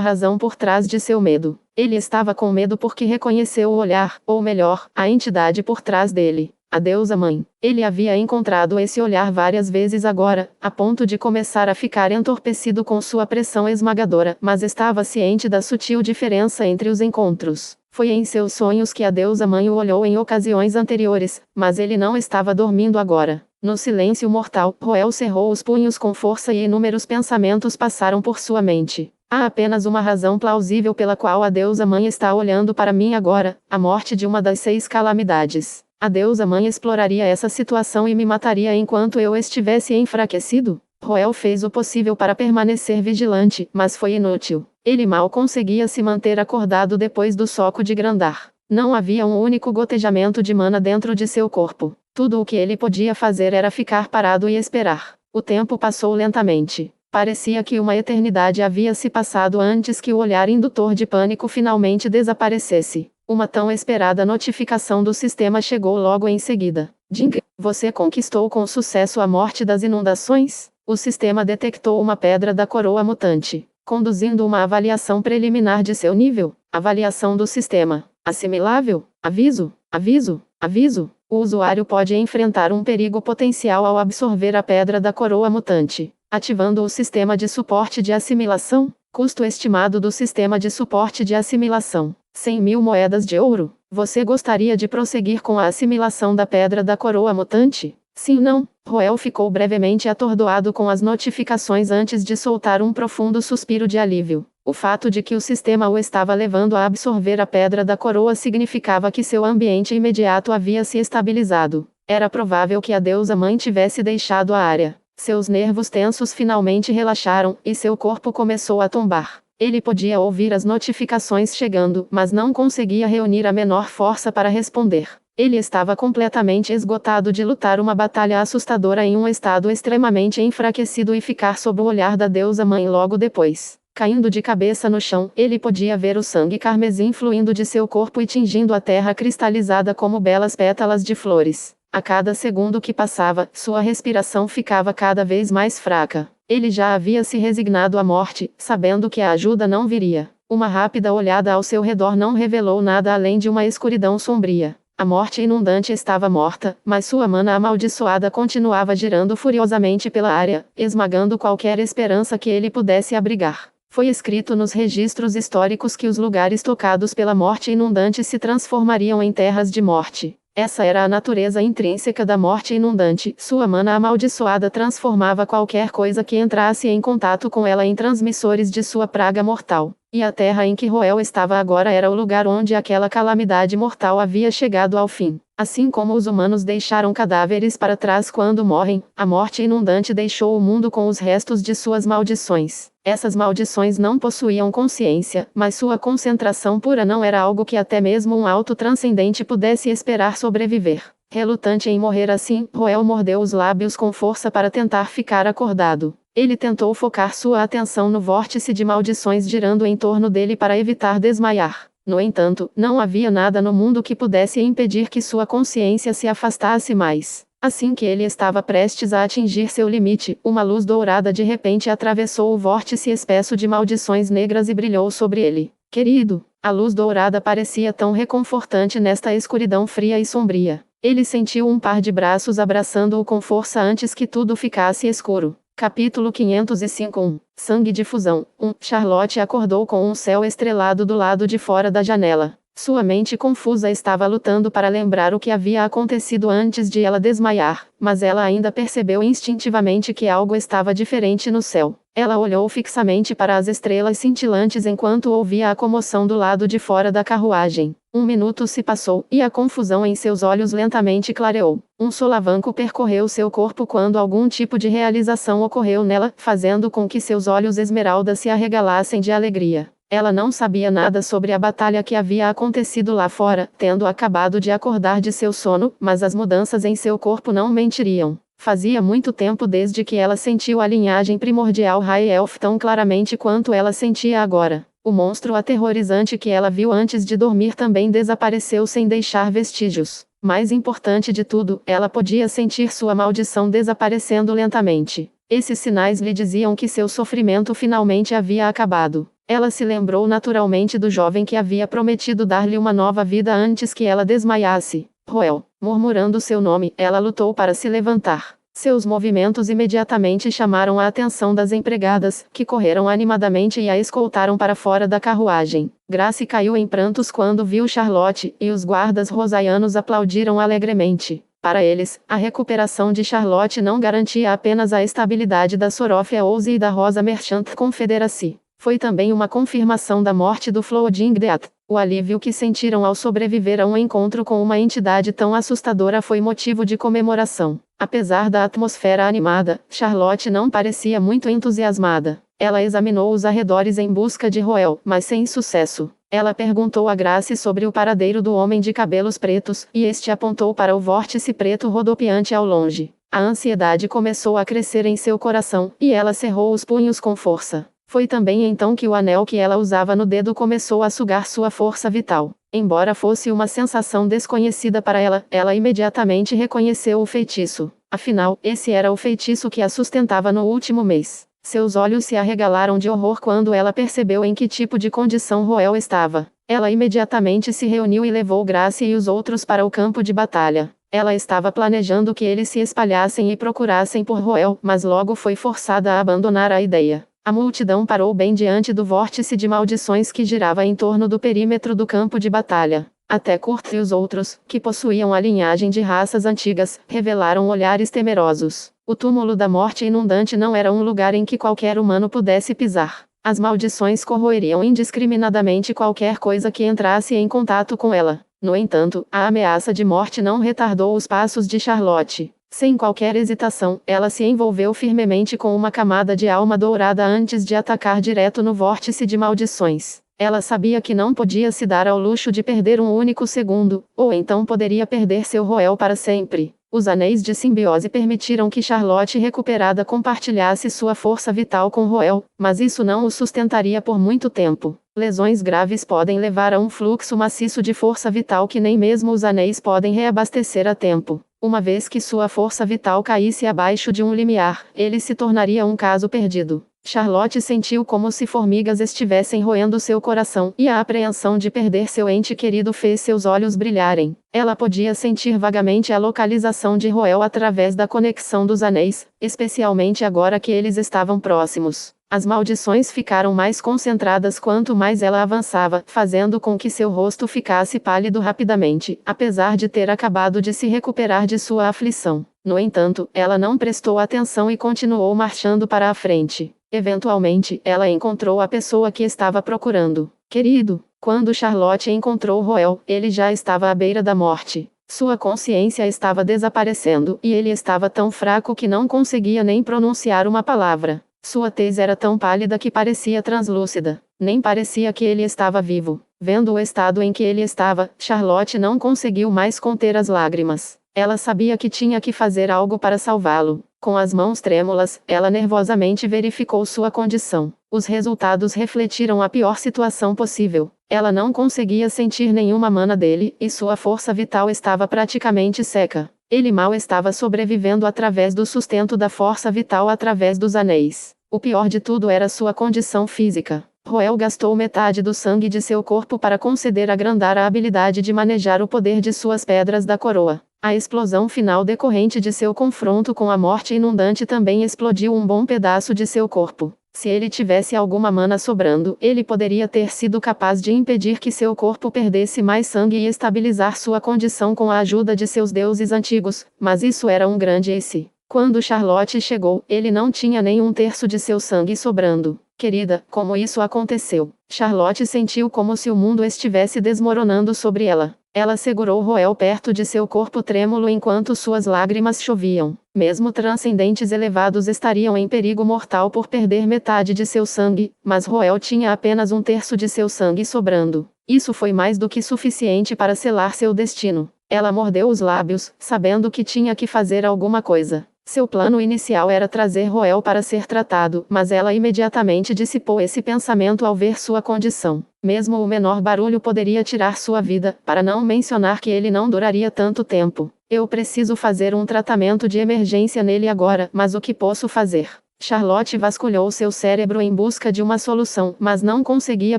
razão por trás de seu medo. Ele estava com medo porque reconheceu o olhar, ou melhor, a entidade por trás dele. A deusa mãe. Ele havia encontrado esse olhar várias vezes agora, a ponto de começar a ficar entorpecido com sua pressão esmagadora, mas estava ciente da sutil diferença entre os encontros. Foi em seus sonhos que a deusa mãe o olhou em ocasiões anteriores, mas ele não estava dormindo agora. No silêncio mortal, Roel cerrou os punhos com força e inúmeros pensamentos passaram por sua mente. Há apenas uma razão plausível pela qual a deusa mãe está olhando para mim agora, a morte de uma das 6 calamidades. A deusa mãe exploraria essa situação e me mataria enquanto eu estivesse enfraquecido? Roel fez o possível para permanecer vigilante, mas foi inútil. Ele mal conseguia se manter acordado depois do soco de Grandar. Não havia um único gotejamento de mana dentro de seu corpo. Tudo o que ele podia fazer era ficar parado e esperar. O tempo passou lentamente. Parecia que uma eternidade havia se passado antes que o olhar indutor de pânico finalmente desaparecesse. Uma tão esperada notificação do sistema chegou logo em seguida. Ding, você conquistou com sucesso a morte das inundações? O sistema detectou uma pedra da coroa mutante, conduzindo uma avaliação preliminar de seu nível. Avaliação do sistema. Assimilável? Aviso, aviso, aviso. O usuário pode enfrentar um perigo potencial ao absorver a pedra da coroa mutante. Ativando o sistema de suporte de assimilação. Custo estimado do sistema de suporte de assimilação. 100.000 moedas de ouro. Você gostaria de prosseguir com a assimilação da pedra da coroa mutante? Sim ou não? Roel ficou brevemente atordoado com as notificações antes de soltar um profundo suspiro de alívio. O fato de que o sistema o estava levando a absorver a pedra da coroa significava que seu ambiente imediato havia se estabilizado. Era provável que a deusa mãe tivesse deixado a área. Seus nervos tensos finalmente relaxaram, e seu corpo começou a tombar. Ele podia ouvir as notificações chegando, mas não conseguia reunir a menor força para responder. Ele estava completamente esgotado de lutar uma batalha assustadora em um estado extremamente enfraquecido e ficar sob o olhar da deusa mãe logo depois. Caindo de cabeça no chão, ele podia ver o sangue carmesim fluindo de seu corpo e tingindo a terra cristalizada como belas pétalas de flores. A cada segundo que passava, sua respiração ficava cada vez mais fraca. Ele já havia se resignado à morte, sabendo que a ajuda não viria. Uma rápida olhada ao seu redor não revelou nada além de uma escuridão sombria. A morte inundante estava morta, mas sua mana amaldiçoada continuava girando furiosamente pela área, esmagando qualquer esperança que ele pudesse abrigar. Foi escrito nos registros históricos que os lugares tocados pela morte inundante se transformariam em terras de morte. Essa era a natureza intrínseca da morte inundante. Sua mana amaldiçoada transformava qualquer coisa que entrasse em contato com ela em transmissores de sua praga mortal. E a terra em que Roel estava agora era o lugar onde aquela calamidade mortal havia chegado ao fim. Assim como os humanos deixaram cadáveres para trás quando morrem, a morte inundante deixou o mundo com os restos de suas maldições. Essas maldições não possuíam consciência, mas sua concentração pura não era algo que até mesmo um auto-transcendente pudesse esperar sobreviver. Relutante em morrer assim, Roel mordeu os lábios com força para tentar ficar acordado. Ele tentou focar sua atenção no vórtice de maldições girando em torno dele para evitar desmaiar. No entanto, não havia nada no mundo que pudesse impedir que sua consciência se afastasse mais. Assim que ele estava prestes a atingir seu limite, uma luz dourada de repente atravessou o vórtice espesso de maldições negras e brilhou sobre ele. Querido, a luz dourada parecia tão reconfortante nesta escuridão fria e sombria. Ele sentiu um par de braços abraçando-o com força antes que tudo ficasse escuro. Capítulo 505 Sangue de fusão. Charlotte acordou com um céu estrelado do lado de fora da janela. Sua mente confusa estava lutando para lembrar o que havia acontecido antes de ela desmaiar, mas ela ainda percebeu instintivamente que algo estava diferente no céu. Ela olhou fixamente para as estrelas cintilantes enquanto ouvia a comoção do lado de fora da carruagem. Um minuto se passou, e a confusão em seus olhos lentamente clareou. Um solavanco percorreu seu corpo quando algum tipo de realização ocorreu nela, fazendo com que seus olhos esmeraldas se arregalassem de alegria. Ela não sabia nada sobre a batalha que havia acontecido lá fora, tendo acabado de acordar de seu sono, mas as mudanças em seu corpo não mentiriam. Fazia muito tempo desde que ela sentiu a linhagem primordial High Elf tão claramente quanto ela sentia agora. O monstro aterrorizante que ela viu antes de dormir também desapareceu sem deixar vestígios. Mais importante de tudo, ela podia sentir sua maldição desaparecendo lentamente. Esses sinais lhe diziam que seu sofrimento finalmente havia acabado. Ela se lembrou naturalmente do jovem que havia prometido dar-lhe uma nova vida antes que ela desmaiasse. Roel. Murmurando seu nome, ela lutou para se levantar. Seus movimentos imediatamente chamaram a atenção das empregadas, que correram animadamente e a escoltaram para fora da carruagem. Grace caiu em prantos quando viu Charlotte, e os guardas rosaianos aplaudiram alegremente. Para eles, a recuperação de Charlotte não garantia apenas a estabilidade da Sorofia Ouse e da Rosa Merchant Confederacy. Foi também uma confirmação da morte do Flooding Death. O alívio que sentiram ao sobreviver a um encontro com uma entidade tão assustadora foi motivo de comemoração. Apesar da atmosfera animada, Charlotte não parecia muito entusiasmada. Ela examinou os arredores em busca de Roel, mas sem sucesso. Ela perguntou a Grace sobre o paradeiro do homem de cabelos pretos, e este apontou para o vórtice preto rodopiante ao longe. A ansiedade começou a crescer em seu coração, e ela cerrou os punhos com força. Foi também então que o anel que ela usava no dedo começou a sugar sua força vital. Embora fosse uma sensação desconhecida para ela, ela imediatamente reconheceu o feitiço. Afinal, esse era o feitiço que a sustentava no último mês. Seus olhos se arregalaram de horror quando ela percebeu em que tipo de condição Roel estava. Ela imediatamente se reuniu e levou Grace e os outros para o campo de batalha. Ela estava planejando que eles se espalhassem e procurassem por Roel, mas logo foi forçada a abandonar a ideia. A multidão parou bem diante do vórtice de maldições que girava em torno do perímetro do campo de batalha. Até Kurt e os outros, que possuíam a linhagem de raças antigas, revelaram olhares temerosos. O túmulo da morte inundante não era um lugar em que qualquer humano pudesse pisar. As maldições corroeriam indiscriminadamente qualquer coisa que entrasse em contato com ela. No entanto, a ameaça de morte não retardou os passos de Charlotte. Sem qualquer hesitação, ela se envolveu firmemente com uma camada de alma dourada antes de atacar direto no vórtice de maldições. Ela sabia que não podia se dar ao luxo de perder um único segundo, ou então poderia perder seu Roel para sempre. Os anéis de simbiose permitiram que Charlotte recuperada compartilhasse sua força vital com Roel, mas isso não o sustentaria por muito tempo. Lesões graves podem levar a um fluxo maciço de força vital que nem mesmo os anéis podem reabastecer a tempo. Uma vez que sua força vital caísse abaixo de um limiar, ele se tornaria um caso perdido. Charlotte sentiu como se formigas estivessem roendo seu coração, e a apreensão de perder seu ente querido fez seus olhos brilharem. Ela podia sentir vagamente a localização de Roel através da conexão dos anéis, especialmente agora que eles estavam próximos. As maldições ficaram mais concentradas quanto mais ela avançava, fazendo com que seu rosto ficasse pálido rapidamente, apesar de ter acabado de se recuperar de sua aflição. No entanto, ela não prestou atenção e continuou marchando para a frente. Eventualmente, ela encontrou a pessoa que estava procurando. Querido, quando Charlotte encontrou Roel, ele já estava à beira da morte. Sua consciência estava desaparecendo, e ele estava tão fraco que não conseguia nem pronunciar uma palavra. Sua tez era tão pálida que parecia translúcida. Nem parecia que ele estava vivo. Vendo o estado em que ele estava, Charlotte não conseguiu mais conter as lágrimas. Ela sabia que tinha que fazer algo para salvá-lo. Com as mãos trêmulas, ela nervosamente verificou sua condição. Os resultados refletiram a pior situação possível. Ela não conseguia sentir nenhuma mana dele, e sua força vital estava praticamente seca. Ele mal estava sobrevivendo através do sustento da força vital através dos anéis. O pior de tudo era sua condição física. Roel gastou metade do sangue de seu corpo para conceder a Grandar a habilidade de manejar o poder de suas pedras da coroa. A explosão final decorrente de seu confronto com a morte inundante também explodiu um bom pedaço de seu corpo. Se ele tivesse alguma mana sobrando, ele poderia ter sido capaz de impedir que seu corpo perdesse mais sangue e estabilizar sua condição com a ajuda de seus deuses antigos, mas isso era um grande e se. Quando Charlotte chegou, ele não tinha nem um terço de seu sangue sobrando. Querida, como isso aconteceu? Charlotte sentiu como se o mundo estivesse desmoronando sobre ela. Ela segurou Roel perto de seu corpo trêmulo enquanto suas lágrimas choviam. Mesmo transcendentes elevados estariam em perigo mortal por perder metade de seu sangue, mas Roel tinha apenas um terço de seu sangue sobrando. Isso foi mais do que suficiente para selar seu destino. Ela mordeu os lábios, sabendo que tinha que fazer alguma coisa. Seu plano inicial era trazer Roel para ser tratado, mas ela imediatamente dissipou esse pensamento ao ver sua condição. Mesmo o menor barulho poderia tirar sua vida, para não mencionar que ele não duraria tanto tempo. Eu preciso fazer um tratamento de emergência nele agora, mas o que posso fazer? Charlotte vasculhou seu cérebro em busca de uma solução, mas não conseguia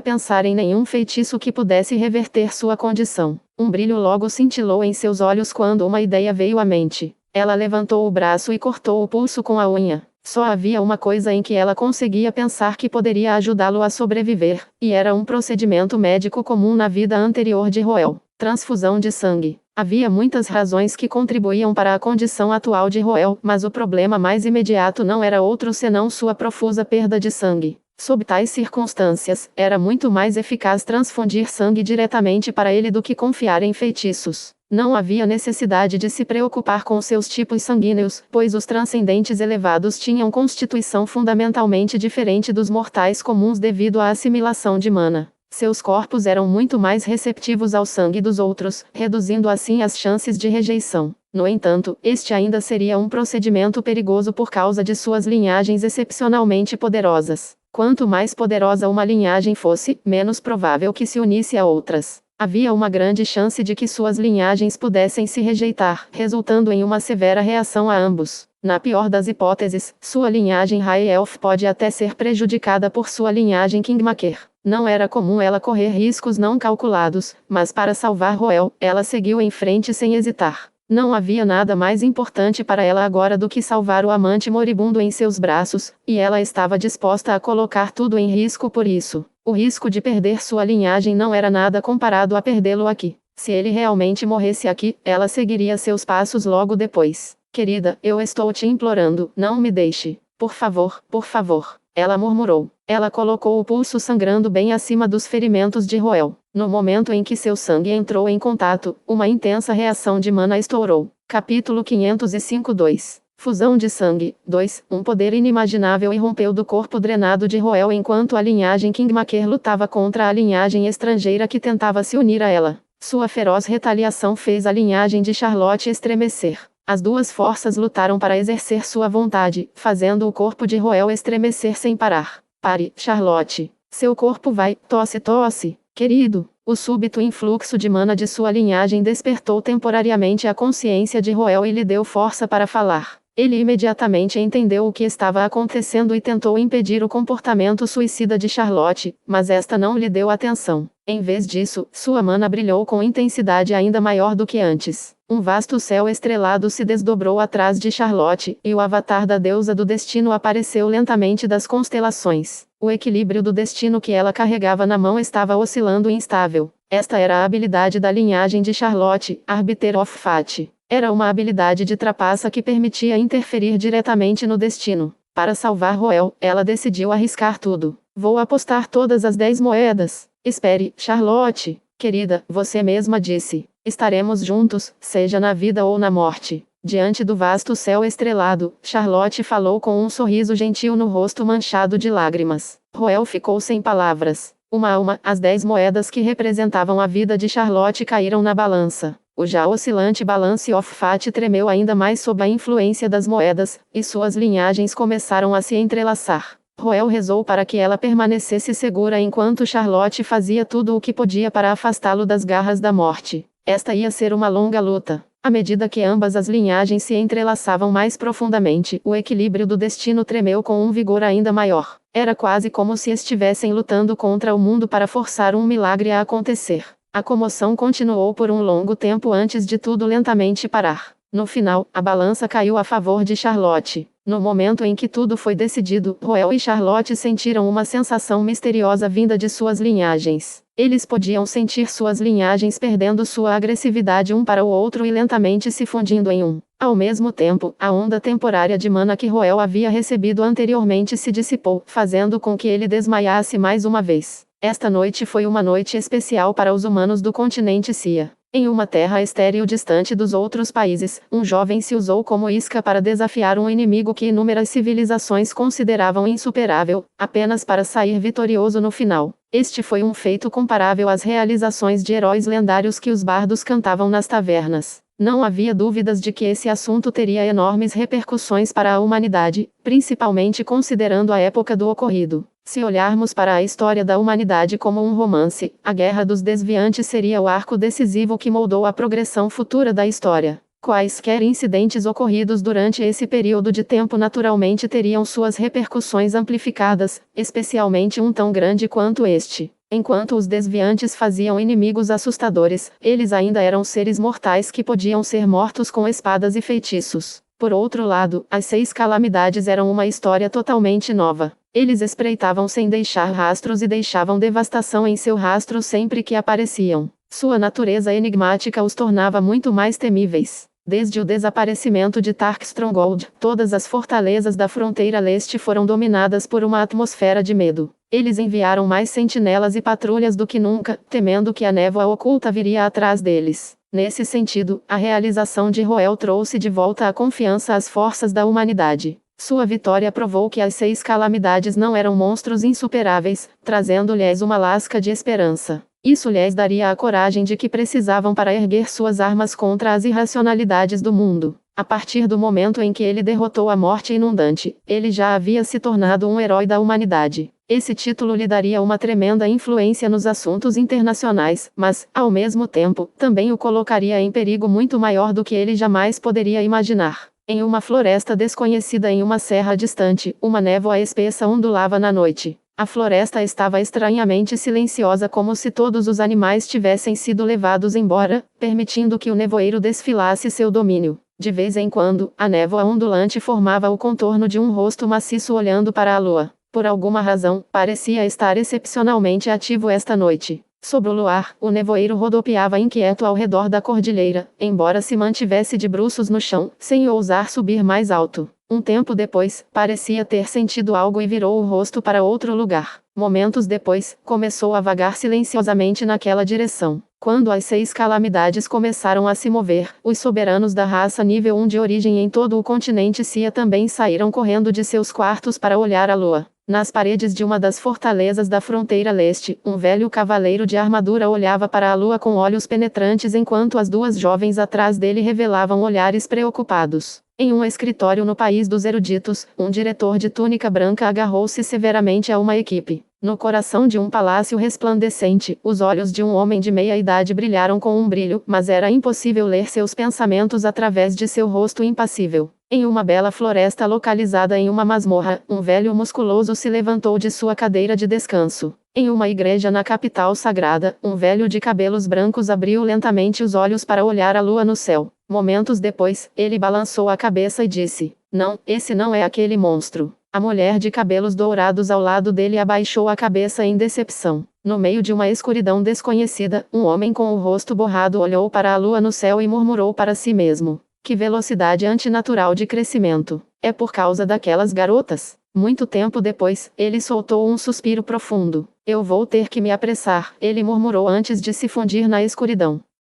pensar em nenhum feitiço que pudesse reverter sua condição. Um brilho logo cintilou em seus olhos quando uma ideia veio à mente. Ela levantou o braço e cortou o pulso com a unha. Só havia uma coisa em que ela conseguia pensar que poderia ajudá-lo a sobreviver, e era um procedimento médico comum na vida anterior de Roel: transfusão de sangue. Havia muitas razões que contribuíam para a condição atual de Roel, mas o problema mais imediato não era outro senão sua profusa perda de sangue. Sob tais circunstâncias, era muito mais eficaz transfundir sangue diretamente para ele do que confiar em feitiços. Não havia necessidade de se preocupar com seus tipos sanguíneos, pois os transcendentes elevados tinham constituição fundamentalmente diferente dos mortais comuns devido à assimilação de mana. Seus corpos eram muito mais receptivos ao sangue dos outros, reduzindo assim as chances de rejeição. No entanto, este ainda seria um procedimento perigoso por causa de suas linhagens excepcionalmente poderosas. Quanto mais poderosa uma linhagem fosse, menos provável que se unisse a outras. Havia uma grande chance de que suas linhagens pudessem se rejeitar, resultando em uma severa reação a ambos. Na pior das hipóteses, sua linhagem High Elf pode até ser prejudicada por sua linhagem Kingmaker. Não era comum ela correr riscos não calculados, mas para salvar Roel, ela seguiu em frente sem hesitar. Não havia nada mais importante para ela agora do que salvar o amante moribundo em seus braços, e ela estava disposta a colocar tudo em risco por isso. O risco de perder sua linhagem não era nada comparado a perdê-lo aqui. Se ele realmente morresse aqui, ela seguiria seus passos logo depois. Querida, eu estou te implorando, não me deixe. Por favor, ela murmurou. Ela colocou o pulso sangrando bem acima dos ferimentos de Roel. No momento em que seu sangue entrou em contato, uma intensa reação de mana estourou. Capítulo 505-2 Fusão de sangue. 2. Um poder inimaginável irrompeu do corpo drenado de Roel enquanto a linhagem Kingmaker lutava contra a linhagem estrangeira que tentava se unir a ela. Sua feroz retaliação fez a linhagem de Charlotte estremecer. As duas forças lutaram para exercer sua vontade, fazendo o corpo de Roel estremecer sem parar. Pare, Charlotte. Seu corpo vai, tosse, querido. O súbito influxo de mana de sua linhagem despertou temporariamente a consciência de Roel e lhe deu força para falar. Ele imediatamente entendeu o que estava acontecendo e tentou impedir o comportamento suicida de Charlotte, mas esta não lhe deu atenção. Em vez disso, sua mana brilhou com intensidade ainda maior do que antes. Um vasto céu estrelado se desdobrou atrás de Charlotte, e o avatar da deusa do destino apareceu lentamente das constelações. O equilíbrio do destino que ela carregava na mão estava oscilando instável. Esta era a habilidade da linhagem de Charlotte, Arbiter of Fate. Era uma habilidade de trapaça que permitia interferir diretamente no destino. Para salvar Roel, ela decidiu arriscar tudo. Vou apostar todas as 10 moedas. Espere, Charlotte. Querida, você mesma disse. Estaremos juntos, seja na vida ou na morte. Diante do vasto céu estrelado, Charlotte falou com um sorriso gentil no rosto manchado de lágrimas. Roel ficou sem palavras. Uma a uma, as 10 moedas que representavam a vida de Charlotte caíram na balança. O já oscilante Balance of Fate tremeu ainda mais sob a influência das moedas, e suas linhagens começaram a se entrelaçar. Roel rezou para que ela permanecesse segura enquanto Charlotte fazia tudo o que podia para afastá-lo das garras da morte. Esta ia ser uma longa luta. À medida que ambas as linhagens se entrelaçavam mais profundamente, o equilíbrio do destino tremeu com um vigor ainda maior. Era quase como se estivessem lutando contra o mundo para forçar um milagre a acontecer. A comoção continuou por um longo tempo antes de tudo lentamente parar. No final, a balança caiu a favor de Charlotte. No momento em que tudo foi decidido, Roel e Charlotte sentiram uma sensação misteriosa vinda de suas linhagens. Eles podiam sentir suas linhagens perdendo sua agressividade um para o outro e lentamente se fundindo em um. Ao mesmo tempo, a onda temporária de mana que Roel havia recebido anteriormente se dissipou, fazendo com que ele desmaiasse mais uma vez. Esta noite foi uma noite especial para os humanos do continente Cia. Em uma terra estéril distante dos outros países, um jovem se usou como isca para desafiar um inimigo que inúmeras civilizações consideravam insuperável, apenas para sair vitorioso no final. Este foi um feito comparável às realizações de heróis lendários que os bardos cantavam nas tavernas. Não havia dúvidas de que esse assunto teria enormes repercussões para a humanidade, principalmente considerando a época do ocorrido. Se olharmos para a história da humanidade como um romance, a Guerra dos Desviantes seria o arco decisivo que moldou a progressão futura da história. Quaisquer incidentes ocorridos durante esse período de tempo naturalmente teriam suas repercussões amplificadas, especialmente um tão grande quanto este. Enquanto os desviantes faziam inimigos assustadores, eles ainda eram seres mortais que podiam ser mortos com espadas e feitiços. Por outro lado, as 6 calamidades eram uma história totalmente nova. Eles espreitavam sem deixar rastros e deixavam devastação em seu rastro sempre que apareciam. Sua natureza enigmática os tornava muito mais temíveis. Desde o desaparecimento de Tark Stronghold, todas as fortalezas da fronteira leste foram dominadas por uma atmosfera de medo. Eles enviaram mais sentinelas e patrulhas do que nunca, temendo que a névoa oculta viria atrás deles. Nesse sentido, a realização de Roel trouxe de volta a confiança às forças da humanidade. Sua vitória provou que as 6 calamidades não eram monstros insuperáveis, trazendo-lhes uma lasca de esperança. Isso lhes daria a coragem de que precisavam para erguer suas armas contra as irracionalidades do mundo. A partir do momento em que ele derrotou a morte inundante, ele já havia se tornado um herói da humanidade. Esse título lhe daria uma tremenda influência nos assuntos internacionais, mas, ao mesmo tempo, também o colocaria em perigo muito maior do que ele jamais poderia imaginar. Em uma floresta desconhecida em uma serra distante, uma névoa espessa ondulava na noite. A floresta estava estranhamente silenciosa, como se todos os animais tivessem sido levados embora, permitindo que o nevoeiro desfilasse seu domínio. De vez em quando, a névoa ondulante formava o contorno de um rosto maciço olhando para a lua. Por alguma razão, parecia estar excepcionalmente ativo esta noite. Sob o luar, o nevoeiro rodopiava inquieto ao redor da cordilheira, embora se mantivesse de bruços no chão, sem ousar subir mais alto. Um tempo depois, parecia ter sentido algo e virou o rosto para outro lugar. Momentos depois, começou a vagar silenciosamente naquela direção. Quando as 6 calamidades começaram a se mover, os soberanos da raça nível 1 de origem em todo o continente Cia também saíram correndo de seus quartos para olhar a lua. Nas paredes de uma das fortalezas da fronteira leste, um velho cavaleiro de armadura olhava para a lua com olhos penetrantes enquanto as 2 jovens atrás dele revelavam olhares preocupados. Em um escritório no país dos eruditos, um diretor de túnica branca agarrou-se severamente a uma equipe. No coração de um palácio resplandecente, os olhos de um homem de meia idade brilharam com um brilho, mas era impossível ler seus pensamentos através de seu rosto impassível. Em uma bela floresta localizada em uma masmorra, um velho musculoso se levantou de sua cadeira de descanso. Em uma igreja na capital sagrada, um velho de cabelos brancos abriu lentamente os olhos para olhar a lua no céu. Momentos depois, ele balançou a cabeça e disse: "Não, esse não é aquele monstro." A mulher de cabelos dourados ao lado dele abaixou a cabeça em decepção. No meio de uma escuridão desconhecida, um homem com o rosto borrado olhou para a lua no céu e murmurou para si mesmo: "Que velocidade antinatural de crescimento. É por causa daquelas garotas?" Muito tempo depois, ele soltou um suspiro profundo. "Eu vou ter que me apressar", ele murmurou antes de se fundir na escuridão.